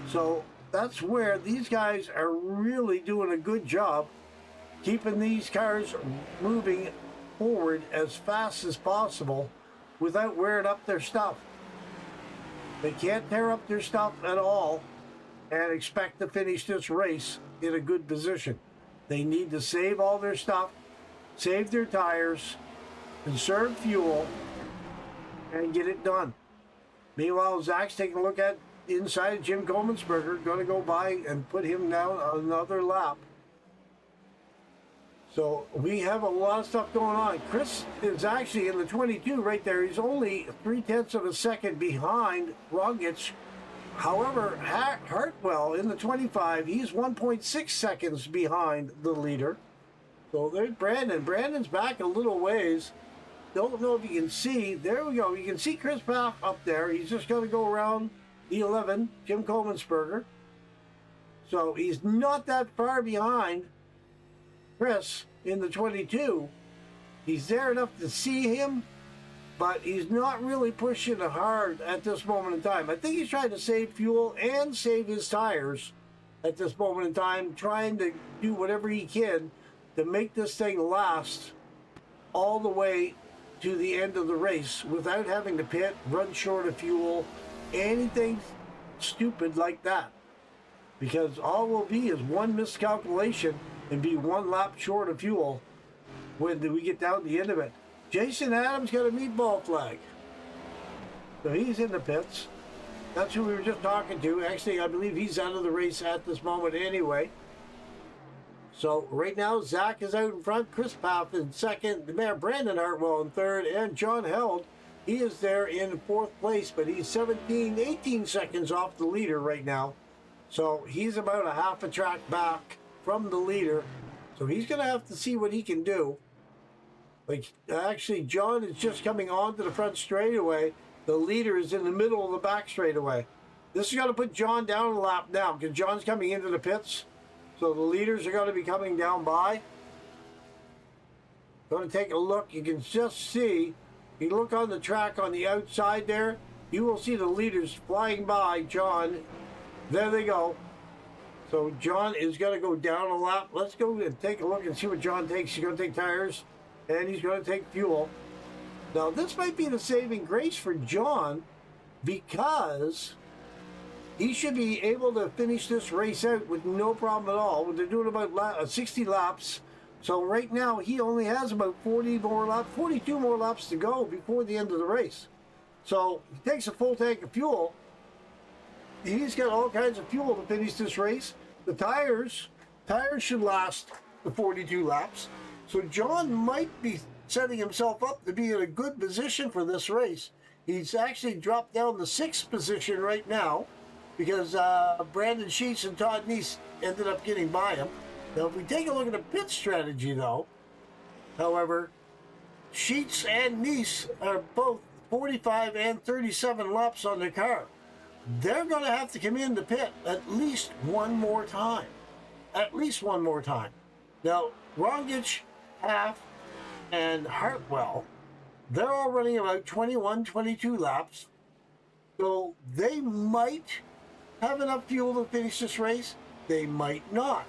So that's where these guys are really doing a good job keeping these cars moving forward as fast as possible without wearing up their stuff. They can't tear up their stuff at all and expect to finish this race in a good position. They need to save all their stuff, save their tires, conserve fuel, and get it done. Meanwhile, Zach's taking a look at inside Jim Comensberger, going to go by and put him down another lap. So we have a lot of stuff going on. Chris is actually in the 22 right there. He's only 0.3 of a second behind Rogic. However, Hartwell in the 25, he's 1.6 seconds behind the leader. So there's Brandon. Brandon's back a little ways. Don't know if you can see. There we go. You can see Chris Paff up there. He's just going to go around the 11, Jim Comensberger. So he's not that far behind Chris in the 22. He's there enough to see him, but he's not really pushing hard at this moment in time. I think he's trying to save fuel and save his tires at this moment in time, trying to do whatever he can to make this thing last all the way to the end of the race without having to pit, run short of fuel, anything stupid like that. Because all will be is one miscalculation and be one lap short of fuel when we get down to the end of it. Jason Adams got a meatball flag. So he's in the pits. That's who we were just talking to. Actually, I believe he's out of the race at this moment anyway. So right now, Zach is out in front, Chris Paff in second, Brandon Hartwell in third, and John Held, he is there in fourth place, but he's 18 seconds off the leader right now. So he's about a half a track back from the leader. So he's going to have to see what he can do. Like, actually, John is just coming onto the front straightaway. The leader is in the middle of the back straightaway. This is going to put John down a lap now because John's coming into the pits. So the leaders are going to be coming down by. Going to take a look. You can just see, you look on the track on the outside there, you will see the leaders flying by John. There they go. So John is going to go down a lap. Let's go and take a look and see what John takes. He's going to take tires and he's going to take fuel. Now this might be the saving grace for John because he should be able to finish this race out with no problem at all. They're doing about 60 laps. So right now he only has about 42 more laps to go before the end of the race. So he takes a full tank of fuel. He's got all kinds of fuel to finish this race. The tires should last the 42 laps. So John might be setting himself up to be in a good position for this race. He's actually dropped down the 6th position right now because Brandon Sheets and Todd Neese ended up getting by him. Now, if we take a look at the pit strategy, though, however, Sheets and Neese are both 45 and 37 laps on their car. They're going to have to come in the pit at least one more time. At least one more time. Now, Rogic, Paff, and Hartwell, they're all running about 21, 22 laps. So they might have enough fuel to finish this race. They might not.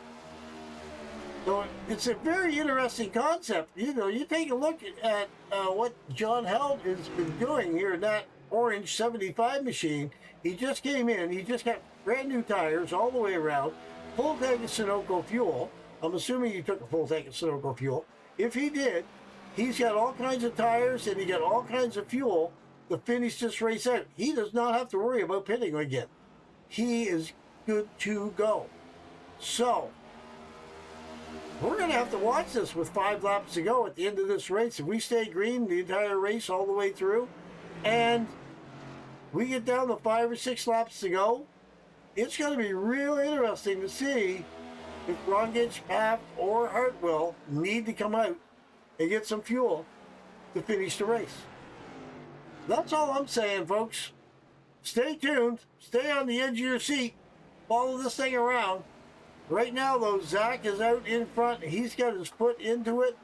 So it's a very interesting concept. You know, you take a look at what John Held has been doing here in that orange 75 machine. He just came in. He just got brand new tires all the way around. Full tank of Sunoco fuel. I'm assuming he took a full tank of Sunoco fuel. If he did, he's got all kinds of tires and he got all kinds of fuel to finish this race out. He does not have to worry about pitting again. He is good to go. So we're going to have to watch this with 5 laps to go at the end of this race. If we stay green the entire race all the way through, and we get down to 5 or 6 laps to go, it's going to be real interesting to see if Rogic, Paff, or Hartwell need to come out and get some fuel to finish the race. That's all I'm saying, folks. Stay tuned. Stay on the edge of your seat. Follow this thing around. Right now, though, Zach is out in front. He's got his foot into it.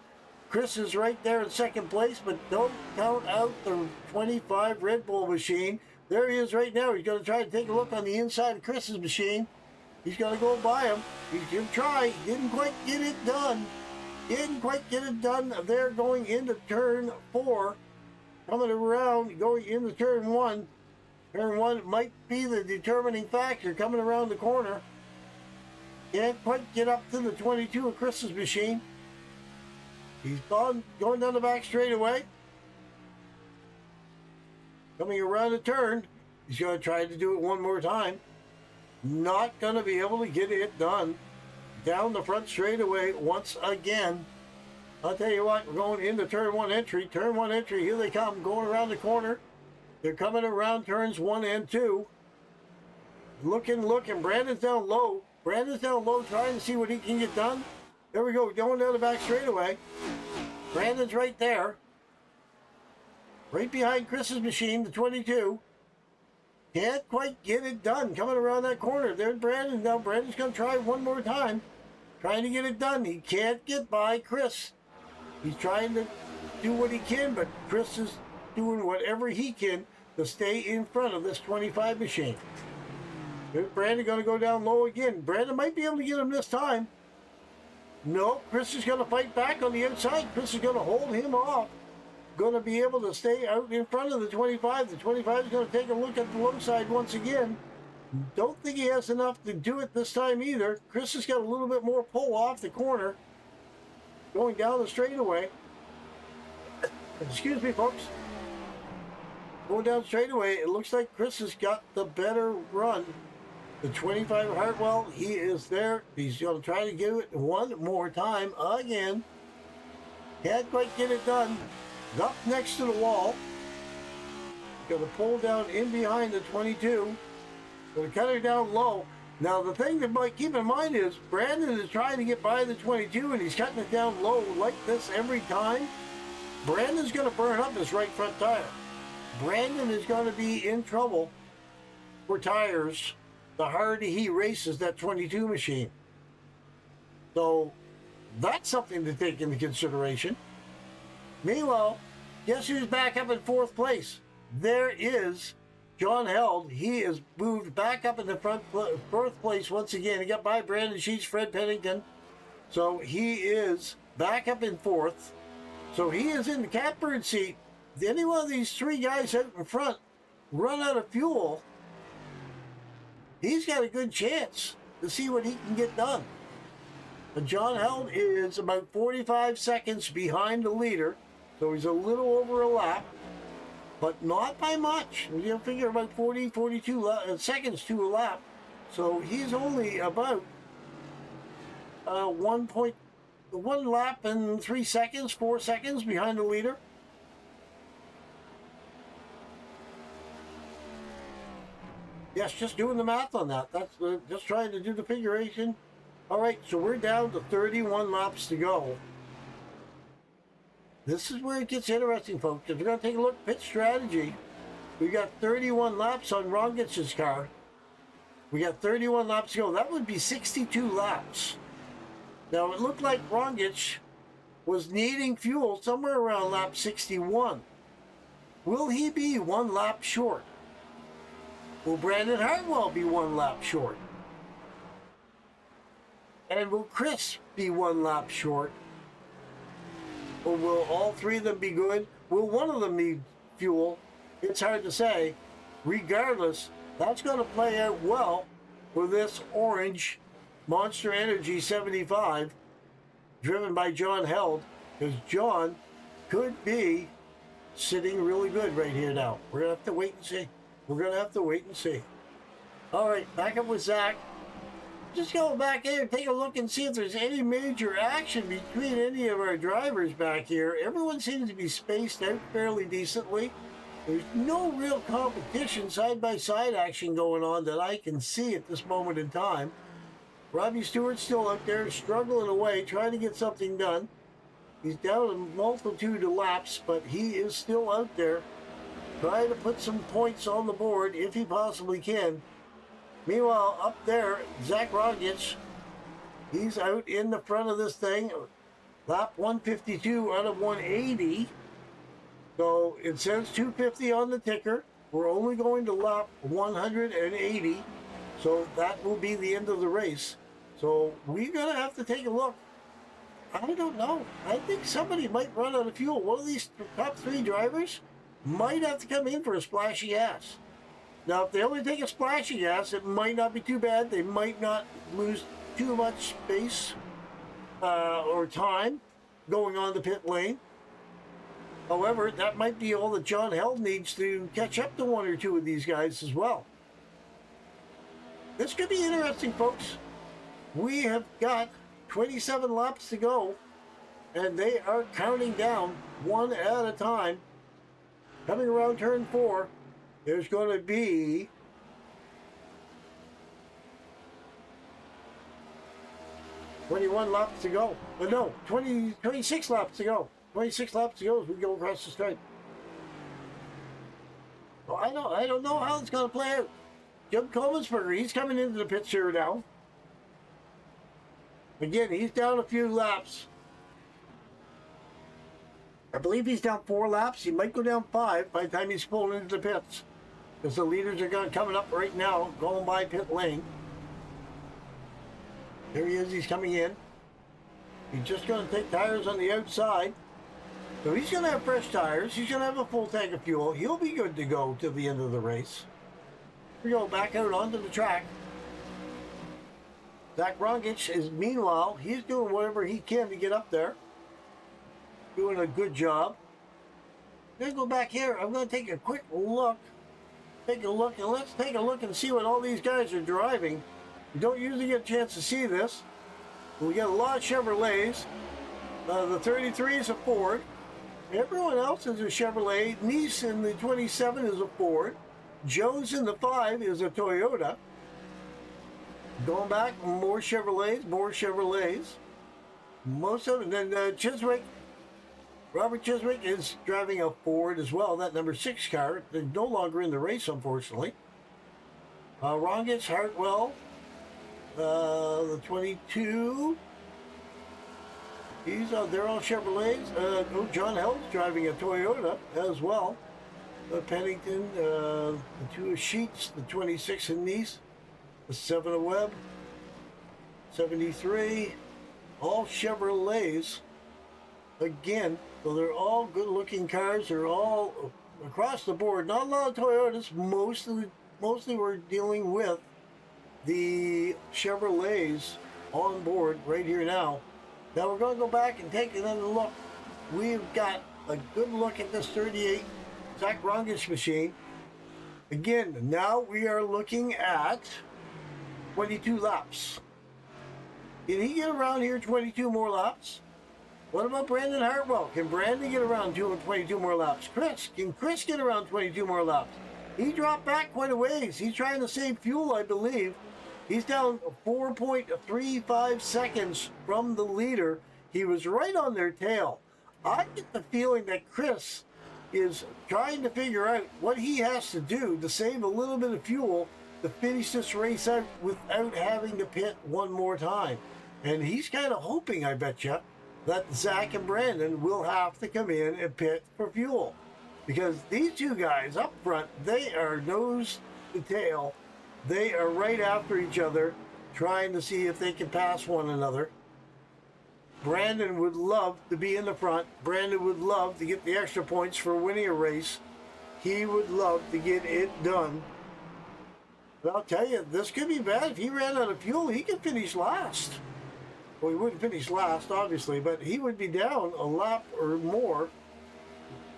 Chris is right there in second place, but don't count out the 25 Red Bull machine. There he is right now. He's going to try to take a look on the inside of Chris's machine. He's going to go by him. He's going to try. Didn't quite get it done. Didn't quite get it done. They're going into turn 4. Coming around, going into turn 1. Turn 1 might be the determining factor coming around the corner. Can't quite get up to the 22 of Chris's machine. He's going down the back straightaway. Coming around the turn. He's going to try to do it one more time. Not going to be able to get it done. Down the front straightaway once again. I'll tell you what, we're going into turn one entry. Turn one entry, here they come, going around the corner. They're coming around turns 1 and 2. Looking. Brandon's down low. Brandon's down low, trying to see what he can get done. There we go, going down the back straightaway. Brandon's right there. Right behind Chris's machine, the 22. Can't quite get it done. Coming around that corner. There's Brandon. Now Brandon's going to try one more time. Trying to get it done. He can't get by Chris. He's trying to do what he can, but Chris is doing whatever he can to stay in front of this 25 machine. There's Brandon going to go down low again. Brandon might be able to get him this time. No, Chris is going to fight back on the outside. Chris is going to hold him off. Going to be able to stay out in front of the 25. The 25 is going to take a look at the low side once again. Don't think he has enough to do it this time either. Chris has got a little bit more pull off the corner. Going down the straightaway. Excuse me, folks. Going down straightaway, it looks like Chris has got the better run. The 25 Hartwell, he is there. He's going to try to give it one more time again. Can't quite get it done. Up next to the wall. Going to pull down in behind the 22. Going to cut her down low. Now the thing that might keep in mind is Brandon is trying to get by the 22 and he's cutting it down low like this every time. Brandon's going to burn up his right front tire. Brandon is going to be in trouble for tires the harder he races that 22 machine. So that's something to take into consideration. Meanwhile, guess who's back up in 4th place? There is John Held. He is moved back up in the 4th place once again. He got by Brandon Sheets, Fred Pennington. So he is back up in 4th. So he is in the catbird seat. If any one of these 3 guys out in front run out of fuel, he's got a good chance to see what he can get done. But John Held is about 45 seconds behind the leader. So he's a little over a lap, but not by much. You figure about 42 seconds to a lap. So he's only about 1 lap and 3 seconds, 4 seconds behind the leader. Yes, just doing the math on that. That's just trying to do the figuration. All right, so we're down to 31 laps to go. This is where it gets interesting, folks. If you're going to take a look at pit strategy, we got 31 laps on Rongic's car. We got 31 laps to go. That would be 62 laps. Now, it looked like Rongic was needing fuel somewhere around lap 61. Will he be 1 lap short? Will Brandon Hartwell be 1 lap short? And will Chris be 1 lap short? Or will all 3 of them be good? Will one of them need fuel? It's hard to say. Regardless, that's going to play out well for this orange Monster Energy 75 driven by John Held, because John could be sitting really good right here now. We're going to have to wait and see. We're going to have to wait and see. All right, back up with Zach. Just go back in and take a look and see if there's any major action between any of our drivers back here. Everyone seems to be spaced out fairly decently. There's no real competition, side-by-side action going on that I can see at this moment in time. Robbie Stewart's still out there struggling away, trying to get something done. He's down a multitude of laps, but he is still out there trying to put some points on the board if he possibly can. Meanwhile, up there, Zach Rogic, he's out in the front of this thing. Lap 152 out of 180. So it says 250 on the ticker. We're only going to lap 180. So that will be the end of the race. So we're going to have to take a look. I don't know. I think somebody might run out of fuel. One of these top 3 drivers might have to come in for a splashy gas. Now, if they only take a splashy gas, it might not be too bad. They might not lose too much space or time going on the pit lane. However, that might be all that John Held needs to catch up to one or two of these guys as well. This could be interesting, folks. We have got 27 laps to go, and they are counting down one at a time. Coming around turn 4, there's going to be 21 laps to go. But no, 26 laps to go. 26 laps to go as we go across the stripe. Well, I don't know how it's going to play out. Jim Kovensberger, he's coming into the pits here now. Again, he's down a few laps. I believe he's down 4 laps. He might go down 5 by the time he's pulling into the pits, because the leaders are coming up right now, going by pit lane. There he is. He's coming in. He's just going to take tires on the outside. So he's going to have fresh tires. He's going to have a full tank of fuel. He'll be good to go till the end of the race. We go back out onto the track. Zach Rongich is, meanwhile, he's doing whatever he can to get up there. Doing a good job. I'm going to go back here. I'm going to take a quick look. Take a look, and let's take a look and see what all these guys are driving. You don't usually get a chance to see this. We got a lot of Chevrolets. The 33 is a Ford. Everyone else is a Chevrolet. Nice in the 27 is a Ford. Jones in the 5 is a Toyota. Going back, more Chevrolets, more Chevrolets. Most of them. Then Chiswick, Robert Chiswick is driving a Ford as well. That number 6 car. They're no longer in the race, unfortunately. Rongich, Hartwell, the 22. They're all Chevrolets. John Hell's driving a Toyota as well. Pennington, the 2 Sheets, the 26 in Nice, the 7 of Webb, 73, all Chevrolets. Again, so they're all good-looking cars. They're all across the board. Not a lot of Toyotas. Mostly we're dealing with the Chevrolets on board right here now. Now we're going to go back and take another look. We've got a good look at this 38 Zach Rongich machine. Again, now we are looking at 22 laps. Can he get around here 22 more laps? What about Brandon Hartwell? Can Brandon get around 22 more laps? Can Chris get around 22 more laps? He dropped back quite a ways. He's trying to save fuel, I believe. He's down 4.35 seconds from the leader. He was right on their tail. I get the feeling that Chris is trying to figure out what he has to do to save a little bit of fuel to finish this race out without having to pit one more time. And he's kind of hoping, I bet you, that Zach and Brandon will have to come in and pit for fuel. Because these two guys up front, they are nose to tail. They are right after each other, trying to see if they can pass one another. Brandon would love to be in the front. Brandon would love to get the extra points for winning a race. He would love to get it done. But I'll tell you, this could be bad. If he ran out of fuel, he could finish last. Well, he wouldn't finish last, obviously, but he would be down a lap or more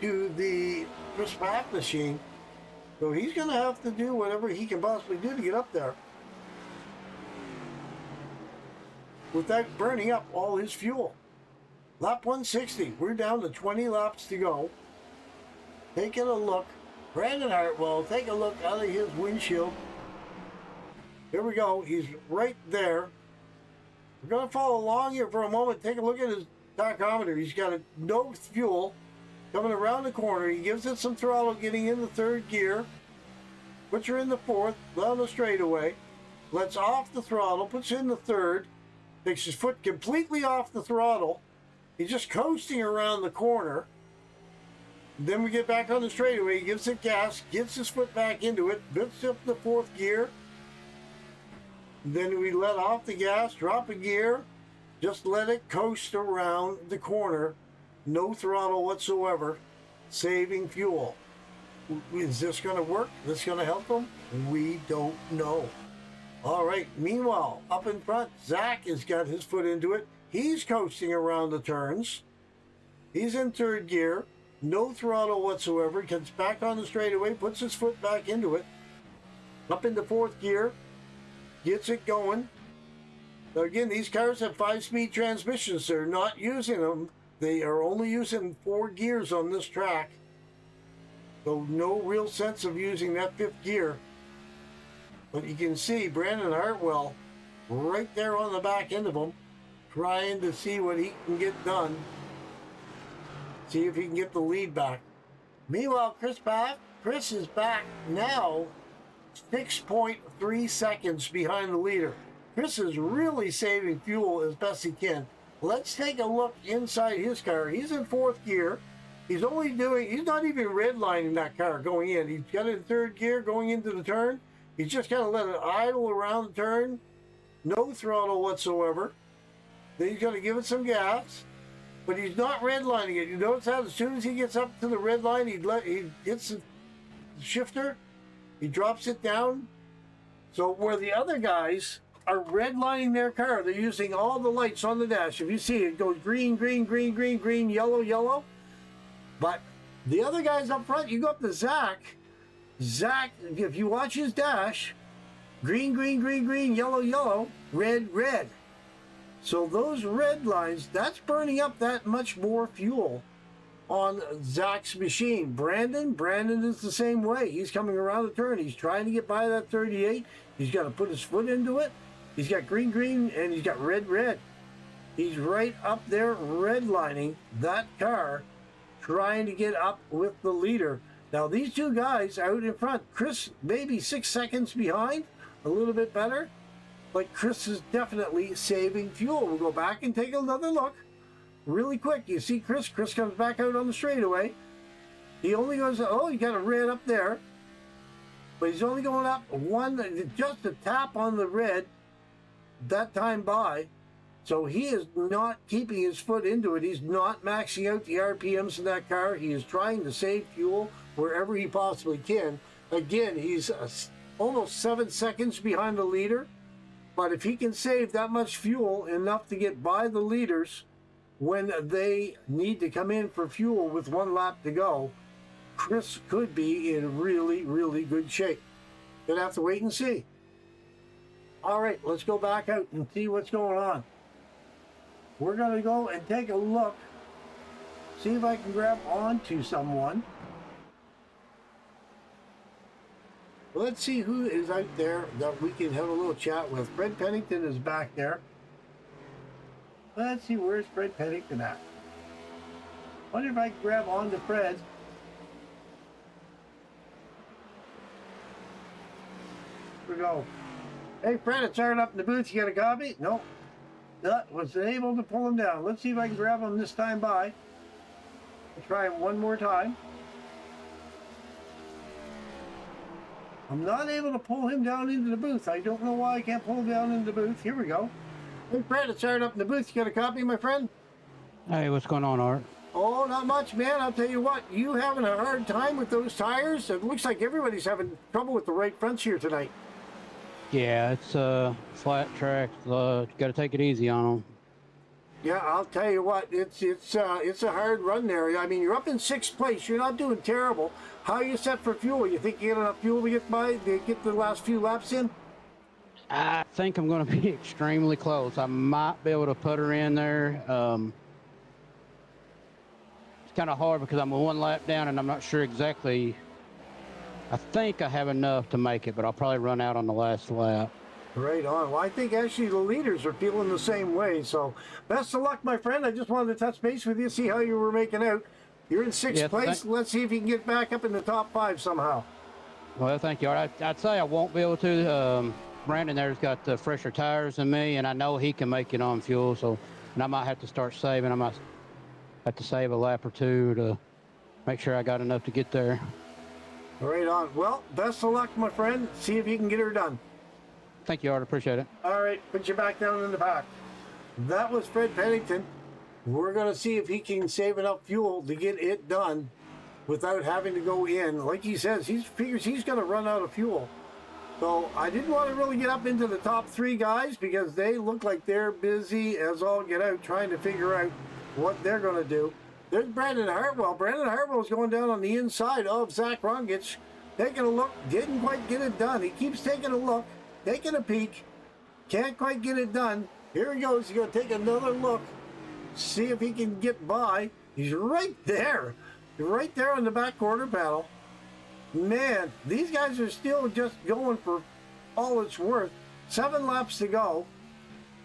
to the Chris Papp machine. So he's going to have to do whatever he can possibly do to get up there without burning up all his fuel. Lap 160. We're down to 20 laps to go. Taking a look. Brandon Hartwell, take a look out of his windshield. Here we go. He's right there. We're going to follow along here for a moment. Take a look at his tachometer. He's got no fuel. Coming around the corner, he gives it some throttle, getting in the 3rd gear. Puts her in the 4th, down the straightaway. Lets off the throttle, puts in the 3rd. Takes his foot completely off the throttle. He's just coasting around the corner. Then we get back on the straightaway. He gives it gas, gets his foot back into it, puts up the 4th gear. Then we let off the gas, drop a gear, just let it coast around the corner. No throttle whatsoever, saving fuel. Is this going to work? Is this going to help them? We don't know. All right, meanwhile, up in front, Zach has got his foot into it. He's coasting around the turns. He's in 3rd gear. no throttle whatsoever. He gets back on the straightaway, puts his foot back into it, up into fourth gear, gets it going. Now again, these cars have 5-speed transmissions. They're not using them. They are only using 4 gears on this track. So no real sense of using that 5th gear. But you can see Brandon Hartwell right there on the back end of him, trying to see what he can get done. See if he can get the lead back. Meanwhile, Chris is back now 6.3 seconds behind the leader. Chris is really saving fuel as best he can. Let's take a look inside his car. He's in 4th gear. He's not even redlining that car going in. He's got it in 3rd gear going into the turn. He's just kind of let it idle around the turn. No throttle whatsoever. Then he's going to give it some gas. But he's not redlining it. You notice how as soon as he gets up to the red line, he hits the shifter. He drops it down. So where the other guys are redlining their car, they're using all the lights on the dash. If you see it goes green, green, green, green, green, yellow, yellow. But the other guys up front, you go up to Zach. Zach, if you watch his dash, green, green, green, green, yellow, yellow, red, red. So those red lines, that's burning up that much more fuel on Zach's machine. Brandon is the same way. He's coming around the turn. He's trying to get by that 38. He's got to put his foot into it. He's got green, green, and he's got red, red. He's right up there redlining that car, trying to get up with the leader. Now these two guys out in front, Chris maybe 6 seconds behind, a little bit better, but Chris is definitely saving fuel. We'll go back and take another look really quick. You see Chris comes back out on the straightaway. He only goes, oh, he got a red up there, but he's only going up just a tap on the red that time by. So he is not keeping his foot into it. He's not maxing out the RPMs in that car. He is trying to save fuel wherever he possibly can. Again, he's almost 7 seconds behind the leader. But if he can save that much fuel, enough to get by the leaders when they need to come in for fuel with 1 lap to go, Chris could be in really, really good shape. Gonna have to wait and see. All right, let's go back out and see what's going on. We're gonna go and take a look, see if I can grab onto someone. Let's see who is out there that we can have a little chat with. Fred Pennington is back there. Let's see, where's Fred Pennington at? Wonder if I can grab onto Fred. Here we go. Hey Fred, it's Aaron up in the booth. You got a copy? Nope. Was able to pull him down. Let's see if I can grab him this time by. I'll try him one more time. I'm not able to pull him down into the booth. I don't know why I can't pull him down into the booth. Here we go. Hey Fred, it's Aaron up in the booth. You got a copy, my friend? Hey, what's going on, Art? Oh, not much, man. I'll tell you what, you having a hard time with those tires? It looks like everybody's having trouble with the right fronts here tonight. Yeah, it's a flat track. Got to take it easy on them. Yeah, I'll tell you what, it's a hard run there. I mean, you're up in 6th place. You're not doing terrible. How are you set for fuel? You think you get enough fuel to get the last few laps in? I think I'm going to be extremely close. I might be able to put her in there. It's kind of hard because I'm 1 lap down and I'm not sure exactly. I think I have enough to make it, but I'll probably run out on the last lap. Right on. Well, I think actually the leaders are feeling the same way. So best of luck, my friend. I just wanted to touch base with you, see how you were making out. You're in 6th place. Let's see if you can get back up in the top 5 somehow. Well, thank you. I'd say I won't be able to. Brandon there's got fresher tires than me, and I know he can make it on fuel. So, and I might have to start saving. I might have to save a lap or 2 to make sure I got enough to get there. Right on. Well, best of luck, my friend. See if you can get her done. Thank you, Art. Appreciate it. All right, put you back down in the pack. That was Fred Pennington. We're going to see if he can save enough fuel to get it done without having to go in. Like he says, he figures he's going to run out of fuel. So I didn't want to really get up into the top 3 guys because they look like they're busy as all get out trying to figure out what they're going to do. There's Brandon Hartwell. Brandon Hartwell's going down on the inside of Zach Rongich. Taking a look. Didn't quite get it done. He keeps taking a look. Taking a peek. Can't quite get it done. Here he goes. He's going to take another look. See if he can get by. He's right there. Right there on the back quarter panel. Man, these guys are still just going for all it's worth. 7 laps to go.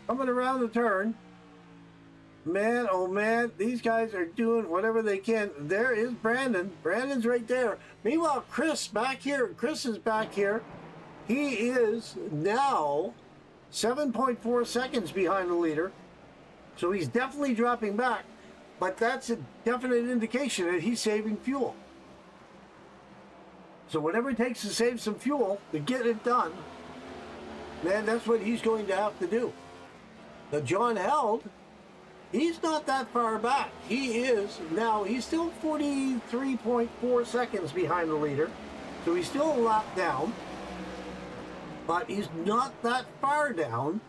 Coming around the turn. Man, oh man, these guys are doing whatever they can. There is Brandon. Brandon's right there. Meanwhile, Chris back here. Chris is back here. He is now 7.4 seconds behind the leader. So he's definitely dropping back. But that's a definite indication that he's saving fuel. So whatever it takes to save some fuel to get it done, man, that's what he's going to have to do. Now, John Held, he's not that far back. He is now, he's still 43.4 seconds behind the leader. So he's still a lap down. But he's not that far down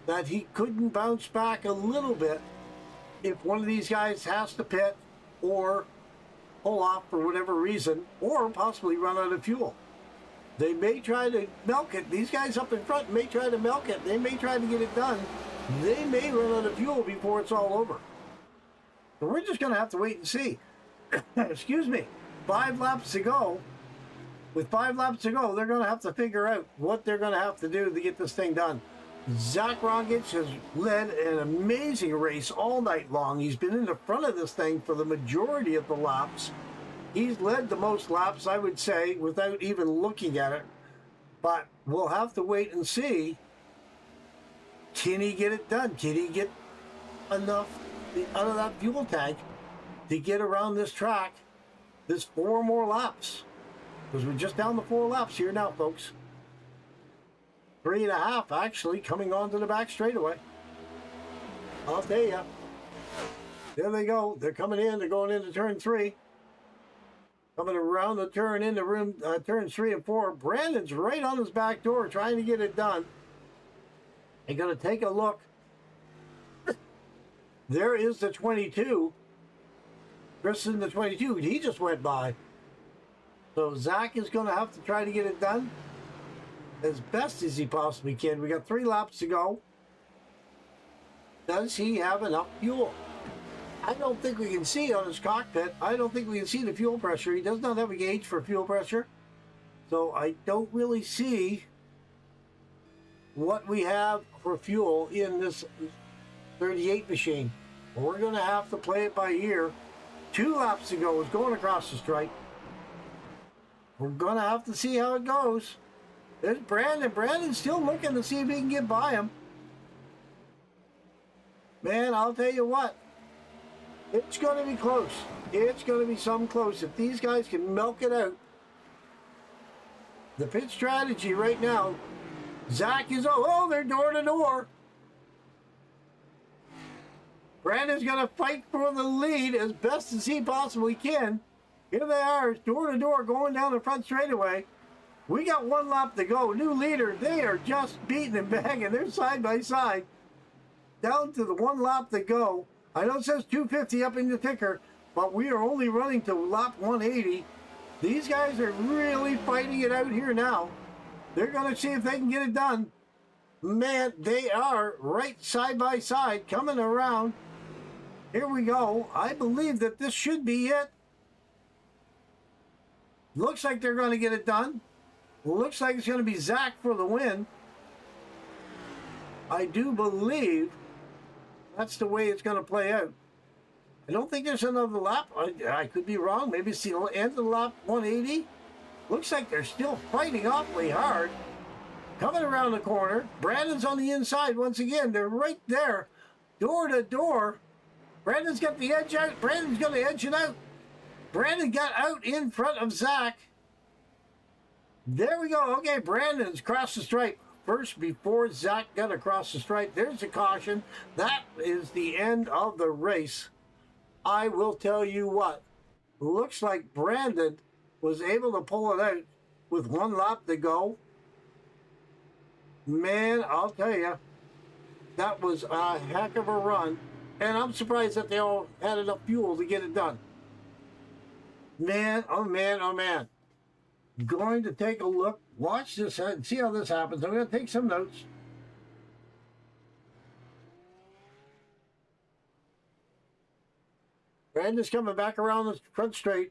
that he couldn't bounce back a little bit if one of these guys has to pit or pull off for whatever reason, or possibly run out of fuel. They may try to milk it. These guys up in front may try to milk it. They may try to get it done. They may run out of fuel before it's all over. So we're just going to have to wait and see. Excuse me. 5 laps to go. With 5 laps to go, they're going to have to figure out what they're going to have to do to get this thing done. Zach Rongich has led an amazing race all night long. He's been in the front of this thing for the majority of the laps. He's led the most laps, I would say, without even looking at it. But we'll have to wait and see. Can he get it done? Can he get enough out of that fuel tank to get around this track? There's 4 more laps. Because we're just down the 4 laps here now, folks. 3.5 actually coming onto the back straightaway. I'll tell you. There they go. They're coming in. They're going into turn 3. Coming around the turn into room turns 3 and 4. Brandon's right on his back door trying to get it done. They're going to take a look. There is the 22. Chris in the 22. He just went by. So Zach is going to have to try to get it done as best as he possibly can. We got 3 laps to go. Does he have enough fuel? I don't think we can see on his cockpit. I don't think we can see the fuel pressure. He does not have a gauge for fuel pressure. So I don't really see what we have for fuel in this 38 machine. We're going to have to play it by ear. 2 laps to go. It's going across the stripe. We're going to have to see how it goes. There's Brandon. Brandon's still looking to see if he can get by him. Man, I'll tell you what. It's going to be close. It's going to be some close. If these guys can milk it out. The pit strategy right now. Zach is, they're door to door. Brandon's going to fight for the lead as best as he possibly can. Here they are, door to door, going down the front straightaway. We got 1 lap to go. New leader, they are just beating and banging. They're side by side. Down to the 1 lap to go. I know it says 250 up in the ticker, but we are only running to lap 180. These guys are really fighting it out here now. They're going to see if they can get it done. Man, they are right side by side, coming around. Here we go. I believe that this should be it. Looks like they're going to get it done. Looks like it's going to be Zach for the win. I do believe that's the way it's going to play out. I don't think there's another lap. I could be wrong. Maybe it's the end of lap 180. Looks like they're still fighting awfully hard. Coming around the corner. Brandon's on the inside once again. They're right there. Door to door. Brandon's got the edge out. Brandon's going to edge it out. Brandon got out in front of Zach. There we go. Okay, Brandon's crossed the stripe first before Zach got across the stripe. There's a caution. That is the end of the race. I will tell you what. Looks like Brandon was able to pull it out with 1 lap to go. Man, I'll tell you, that was a heck of a run. and I'm surprised that they all had enough fuel to get it done. Man, oh man, oh man. Going to take a look, watch this, and see how this happens. I'm going to take some notes. Brandon's coming back around the front straight.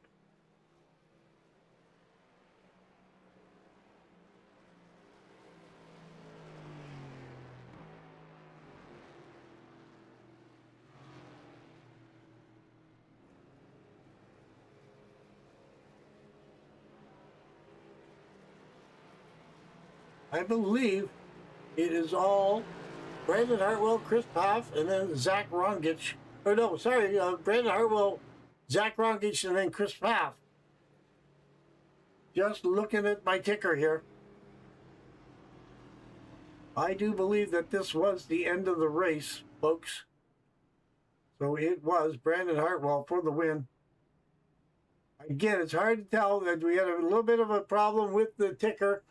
I believe it is all Brandon Hartwell, Chris Paff, and then Zach Rongich. Or no, sorry, Brandon Hartwell, Zach Rongich, and then Chris Paff. Just looking at my ticker here. I do believe that this was the end of the race, folks. So it was Brandon Hartwell for the win. Again, it's hard to tell that we had a little bit of a problem with the ticker.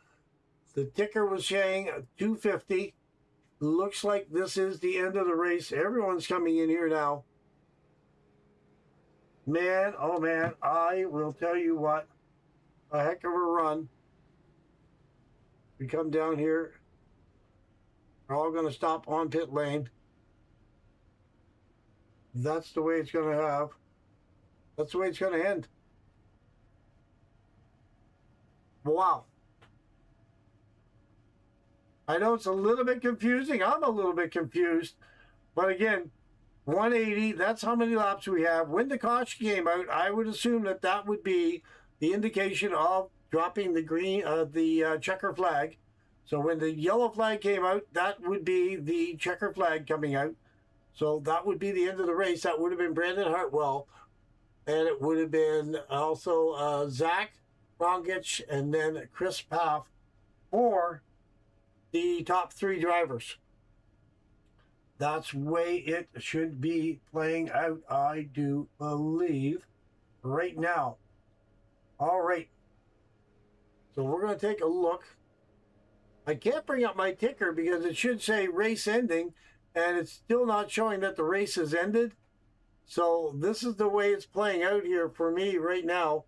The ticker was saying 250. Looks like this is the end of the race. Everyone's coming in here now. Man, oh man, I will tell you what. A heck of a run. We come down here. We're all going to stop on pit lane. That's the way it's going to have. That's the way it's going to end. Wow. I know it's a little bit confusing. I'm a little bit confused. But again, 180, that's how many laps we have. When the caution came out, I would assume that that would be the indication of dropping the green, the checker flag. So when the yellow flag came out, that would be the checker flag coming out. So that would be the end of the race. That would have been Brandon Hartwell. And it would have been also Zach Rongich and then Chris Paff for the top three drivers. That's the way it should be playing out, I do believe, right now. All right. So we're going to take a look. I can't bring up my ticker because it should say race ending, and it's still not showing that the race has ended. So this is the way it's playing out here for me right now.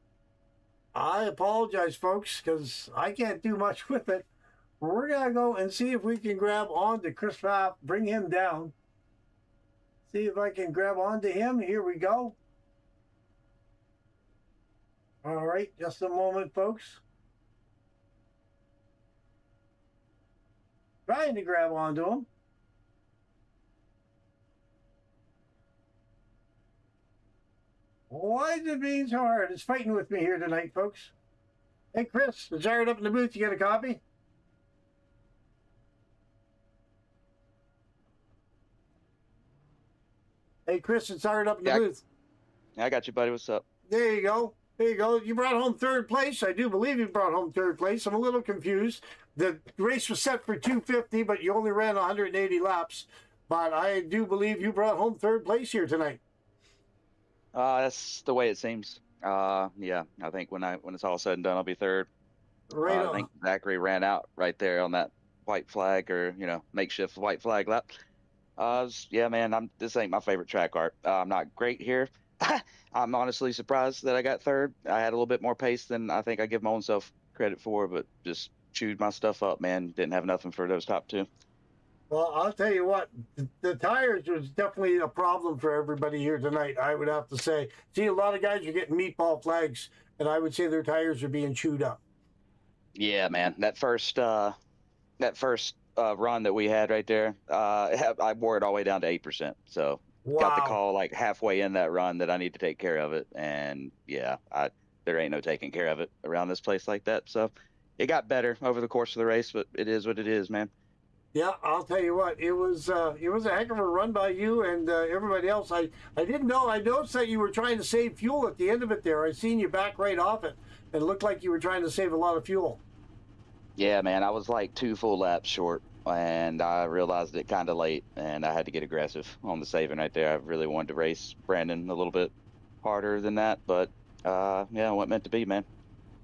I apologize, folks, because I can't do much with it. We're going to go and see if we can grab onto Chris Paff, bring him down. See if I can grab onto him. Here we go. All right, just a moment, folks. Trying to grab onto him. Why is it being so hard? It's fighting with me here tonight, folks. Hey, Chris, is Jared up in the booth? You get a copy? Hey, Chris, it's Art up in the booth. Yeah, I got you, buddy. What's up? There you go. There you go. You brought home third place. I do believe you brought home third place. I'm a little confused. The race was set for 250, but you only ran 180 laps. But I do believe you brought home third place here tonight. That's the way it seems. Yeah, I think when it's all said and done, I'll be third. Right on. I think Zachary ran out right there on that white flag, or makeshift white flag lap. Yeah, man, this ain't my favorite track, Art. I'm not great here. I'm honestly surprised that I got third. I had a little bit more pace than I think I give my own self credit for, but just chewed my stuff up, man. Didn't have nothing for those top two. Well, I'll tell you what, the tires was definitely a problem for everybody here tonight, I would have to say. See, a lot of guys are getting meatball flags, and I would say their tires are being chewed up. Yeah, man, that first run that we had right there, I wore it all the way down to 8%. So got the call like halfway in that run that I need to take care of it. And yeah, there ain't no taking care of it around this place like that. So it got better over the course of the race, but it is what it is, man. Yeah, I'll tell you what, it was a heck of a run by you and everybody else. I didn't know. I noticed that you were trying to save fuel at the end of it there. I seen you back right off it. It looked like you were trying to save a lot of fuel. Yeah, man, I was like 2 full laps short, and I realized it kind of late, and I had to get aggressive on the saving right there. I really wanted to race Brandon a little bit harder than that, but yeah, what meant to be, man.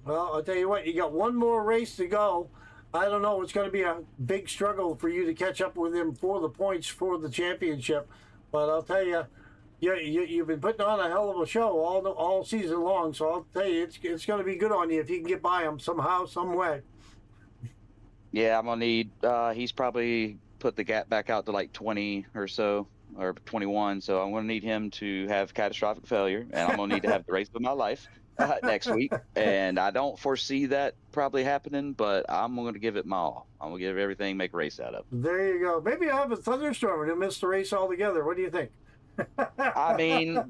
Well, I'll tell you what, you got one more race to go. I don't know. It's going to be a big struggle for you to catch up with him for the points for the championship. But I'll tell you, you've been putting on a hell of a show all season long. So I'll tell you, it's going to be good on you if you can get by him somehow, some way. Yeah, I'm gonna need. He's probably put the gap back out to like 20 or so, or 21. So I'm gonna need him to have catastrophic failure, and I'm gonna need to have the race of my life next week. And I don't foresee that probably happening, but I'm gonna give it my all. I'm gonna give everything, make a race out of it. There you go. Maybe I'll have a thunderstorm and he'll miss the race altogether. What do you think? I mean,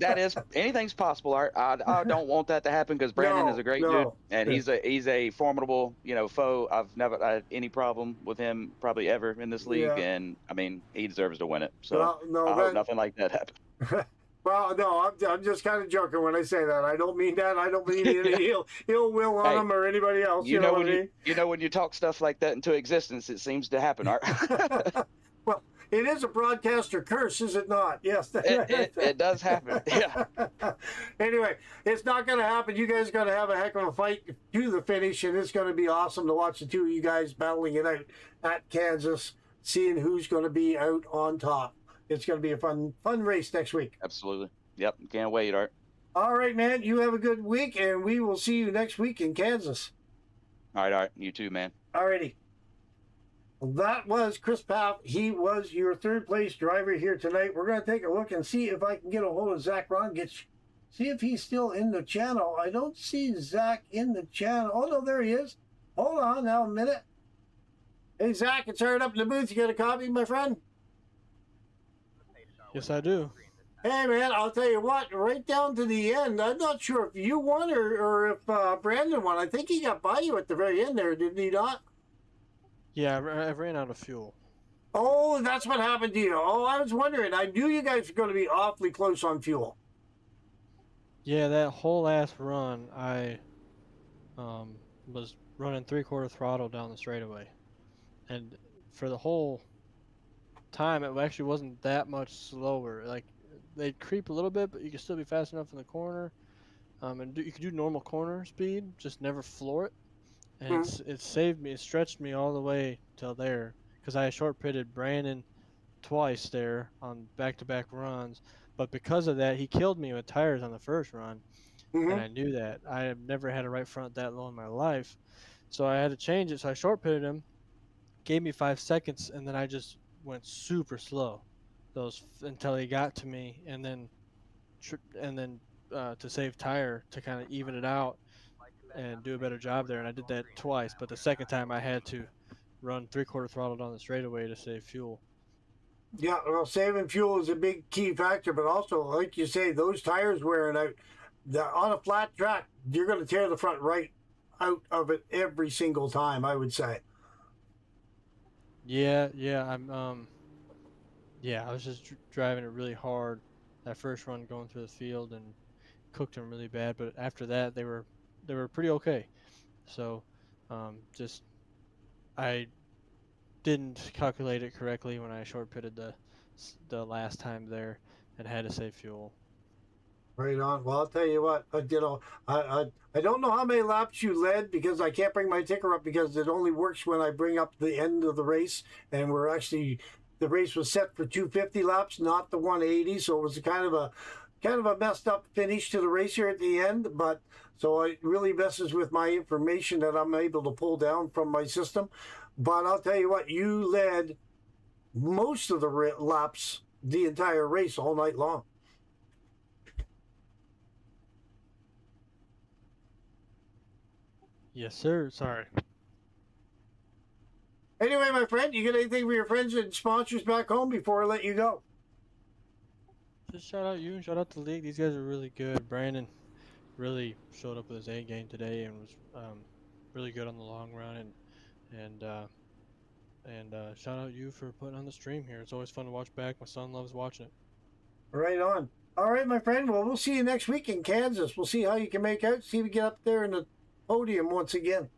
anything's possible, Art. I don't want that to happen because Brandon is a great dude, and he's a formidable, foe. I've never had any problem with him probably ever in this league, and I mean, he deserves to win it. So I hope nothing like that happens. Well, no, I'm just kind of joking when I say that. I don't mean that. I don't mean any ill will on him or anybody else. You know what I mean? When you talk stuff like that into existence, it seems to happen, Art. Well, it is a broadcaster curse, is it not? Yes. It does happen. Yeah. Anyway, it's not going to happen. You guys are going to have a heck of a fight to the finish, and it's going to be awesome to watch the two of you guys battling it out at Kansas, seeing who's going to be out on top. It's going to be a fun race next week. Absolutely. Yep. Can't wait, Art. All right, man. You have a good week, and we will see you next week in Kansas. All right, Art. You too, man. All righty. That was Chris Paff. He was your third place driver here tonight. We're going to take a look and see if I can get a hold of Zach Ron. See if he's still in the channel. I don't see Zach in the channel. Oh, no, there he is. Hold on now a minute. Hey, Zach, it's Art up in the booth. You got a copy, my friend? Yes, I do. Hey, man, I'll tell you what, right down to the end, I'm not sure if you won or if Brandon won. I think he got by you at the very end there, didn't he not? Yeah, I ran out of fuel. Oh, that's what happened to you. Oh, I was wondering. I knew you guys were going to be awfully close on fuel. Yeah, that whole last run, I was running 3/4 throttle down the straightaway. And for the whole time, it actually wasn't that much slower. Like, they'd creep a little bit, but you could still be fast enough in the corner. And you could do normal corner speed, just never floor it. And it saved me, it stretched me all the way till there, because I short pitted Brandon twice there on back-to-back runs. But because of that, he killed me with tires on the first run, and I knew that. I have never had a right front that low in my life, so I had to change it. So I short pitted him, gave me 5 seconds, and then I just went super slow, until he got to me, and then to save tire to kind of even it out and do a better job there. And I did that twice, but the second time I had to run 3/4 throttle down the straightaway to save fuel. Yeah, well, saving fuel is a big key factor, but also, like you say, those tires wearing out, on a flat track, you're going to tear the front right out of it every single time, I would say. Yeah, I was just driving it really hard that first run going through the field and cooked them really bad, but after that they were pretty okay. So I didn't calculate it correctly when I short pitted the last time there and had to save fuel. Right on. Well, I'll tell you what, I don't know how many laps you led because I can't bring my ticker up because it only works when I bring up the end of the race, and the race was set for 250 laps, not the 180, so it was kind of a messed up finish to the race here at the end, but so it really messes with my information that I'm able to pull down from my system. But I'll tell you what, you led most of the laps the entire race all night long. Yes, sir. Sorry. Anyway, my friend, you got anything for your friends and sponsors back home before I let you go? Just shout out you and shout out the league. These guys are really good. Brandon really showed up with his A game today and was really good on the long run. And shout out you for putting on the stream here. It's always fun to watch back. My son loves watching it. Right on. All right, my friend. Well, we'll see you next week in Kansas. We'll see how you can make out. See if we get up there in the podium once again.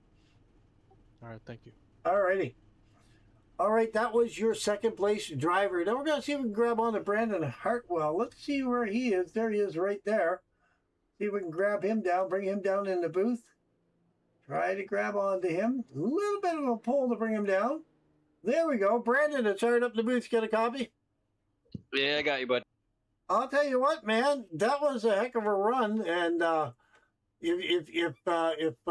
All right, thank you. All righty. All right, that was your second place driver. Now we're going to see if we can grab on to Brandon Hartwell. Let's see where he is. There he is right there. See if we can grab him down, bring him down in the booth. Try to grab onto him. A little bit of a pull to bring him down. There we go. Brandon, it's hard up in the booth. Get a copy? Yeah, I got you, bud. I'll tell you what, man, that was a heck of a run. And if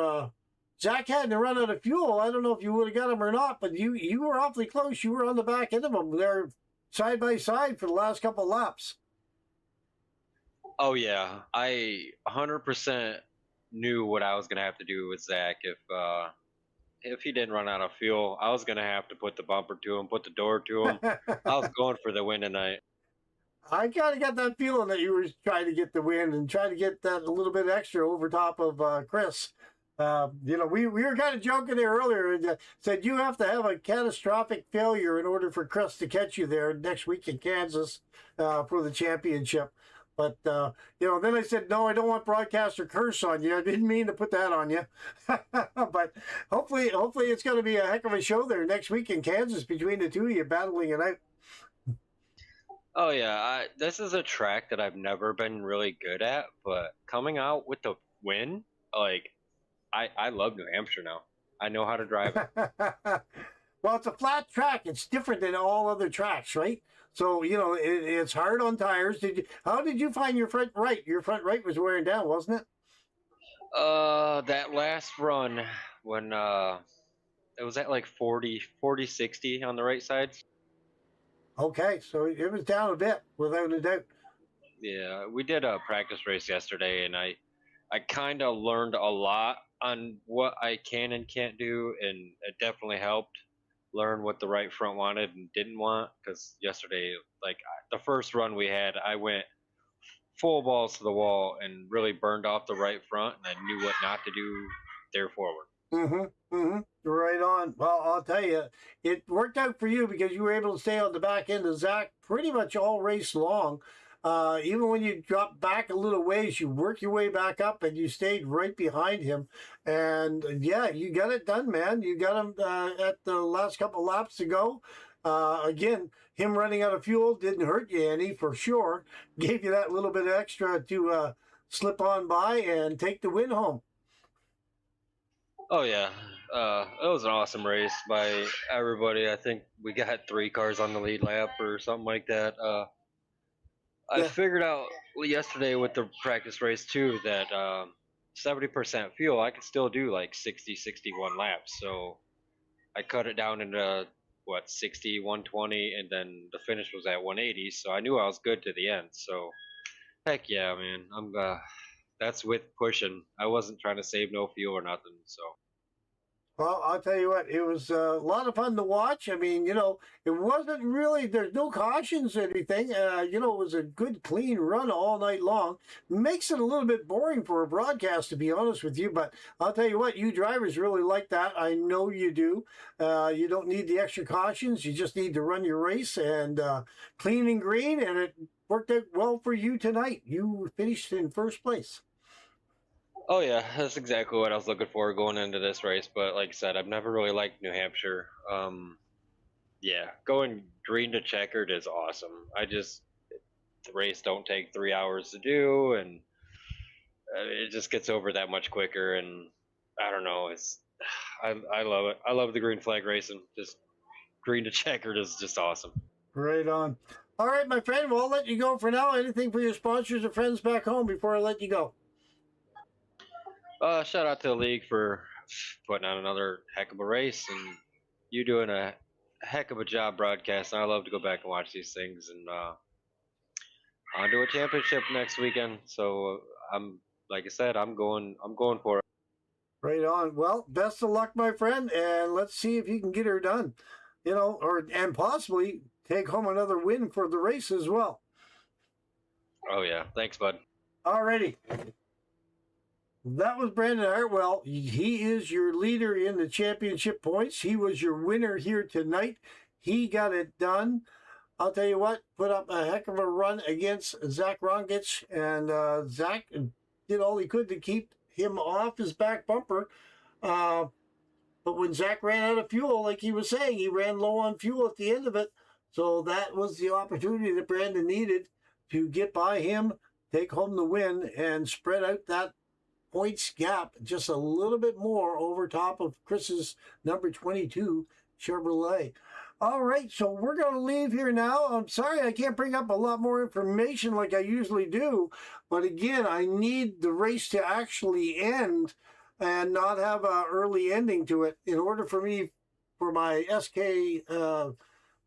Zach hadn't run out of fuel, I don't know if you would have got him or not. But you were awfully close. You were on the back end of him. They're side by side for the last couple laps. Oh yeah, I 100% knew what I was gonna have to do with Zach if he didn't run out of fuel. I was gonna have to put the bumper to him, put the door to him. I was going for the win tonight. I kind of got that feeling that you were trying to get the win and trying to get that a little bit extra over top of Chris. We were kind of joking there earlier and said you have to have a catastrophic failure in order for Chris to catch you there next week in Kansas for the championship. But, then I said, no, I don't want broadcaster curse on you. I didn't mean to put that on you. But hopefully it's going to be a heck of a show there next week in Kansas between the two of you battling it out. Oh yeah, this is a track that I've never been really good at, but coming out with the win, like, I love New Hampshire now. I know how to drive it. Well, it's a flat track. It's different than all other tracks, right? So, it's hard on tires. How did you find your front right? Your front right was wearing down, wasn't it? That last run when it was at like 40, 60 on the right side. Okay, so it was down a bit, without a doubt. Yeah, we did a practice race yesterday, and I kind of learned a lot on what I can and can't do, and it definitely helped learn what the right front wanted and didn't want. Because yesterday, like the first run we had, I went full balls to the wall and really burned off the right front, and I knew what not to do there forward. Right on. Well, I'll tell you, it worked out for you because you were able to stay on the back end of Zach pretty much all race long. Even when you dropped back a little ways, you worked your way back up and you stayed right behind him. And yeah, you got it done, man. You got him at the last couple laps to go. Again, him running out of fuel didn't hurt you any, for sure. Gave you that little bit extra to slip on by and take the win home. Oh yeah, it was an awesome race by everybody. I think we got 3 cars on the lead lap or something like that. I figured out yesterday with the practice race too that 70% fuel, I could still do like 60, 61 laps. So I cut it down into 60, 120, and then the finish was at 180. So I knew I was good to the end. So heck yeah, man, that's with pushing. I wasn't trying to save no fuel or nothing. So. Well, I'll tell you what, it was a lot of fun to watch. I mean, it wasn't really, there's no cautions or anything. It was a good, clean run all night long. Makes it a little bit boring for a broadcast, to be honest with you. But I'll tell you what, you drivers really like that. I know you do. You don't need the extra cautions. You just need to run your race and clean and green. And it worked out well for you tonight. You finished in first place. Oh yeah, that's exactly what I was looking for going into this race. But like I said, I've never really liked New Hampshire. Yeah, going green to checkered is awesome. The race don't take 3 hours to do, and it just gets over that much quicker. And I don't know, I love it. I love the green flag racing. Just green to checkered is just awesome. Right on. All right, my friend, well, I'll let you go for now. Anything for your sponsors or friends back home before I let you go? Shout out to the league for putting on another heck of a race, and you doing a heck of a job broadcasting. I love to go back and watch these things, and on to a championship next weekend. So like I said, I'm going for it. Right on. Well, best of luck, my friend, and let's see if you can get her done. And possibly take home another win for the race as well. Oh yeah, thanks, bud. Alrighty. That was Brandon Hartwell. He is your leader in the championship points. He was your winner here tonight. He got it done. I'll tell you what, put up a heck of a run against Zach Rongich, and Zach did all he could to keep him off his back bumper. But when Zach ran out of fuel, like he was saying, he ran low on fuel at the end of it. So that was the opportunity that Brandon needed to get by him, take home the win, and spread out that points gap just a little bit more over top of Chris's number 22 Chevrolet. All right, so we're going to leave here now. I'm sorry I can't bring up a lot more information like I usually do, but again, I need the race to actually end and not have an early ending to it in order for me, for my SK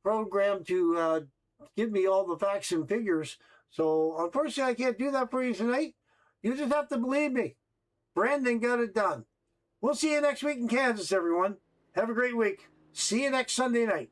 program to give me all the facts and figures. So unfortunately, I can't do that for you tonight. You just have to believe me. Brandon got it done. We'll see you next week in Kansas, everyone. Have a great week. See you next Sunday night.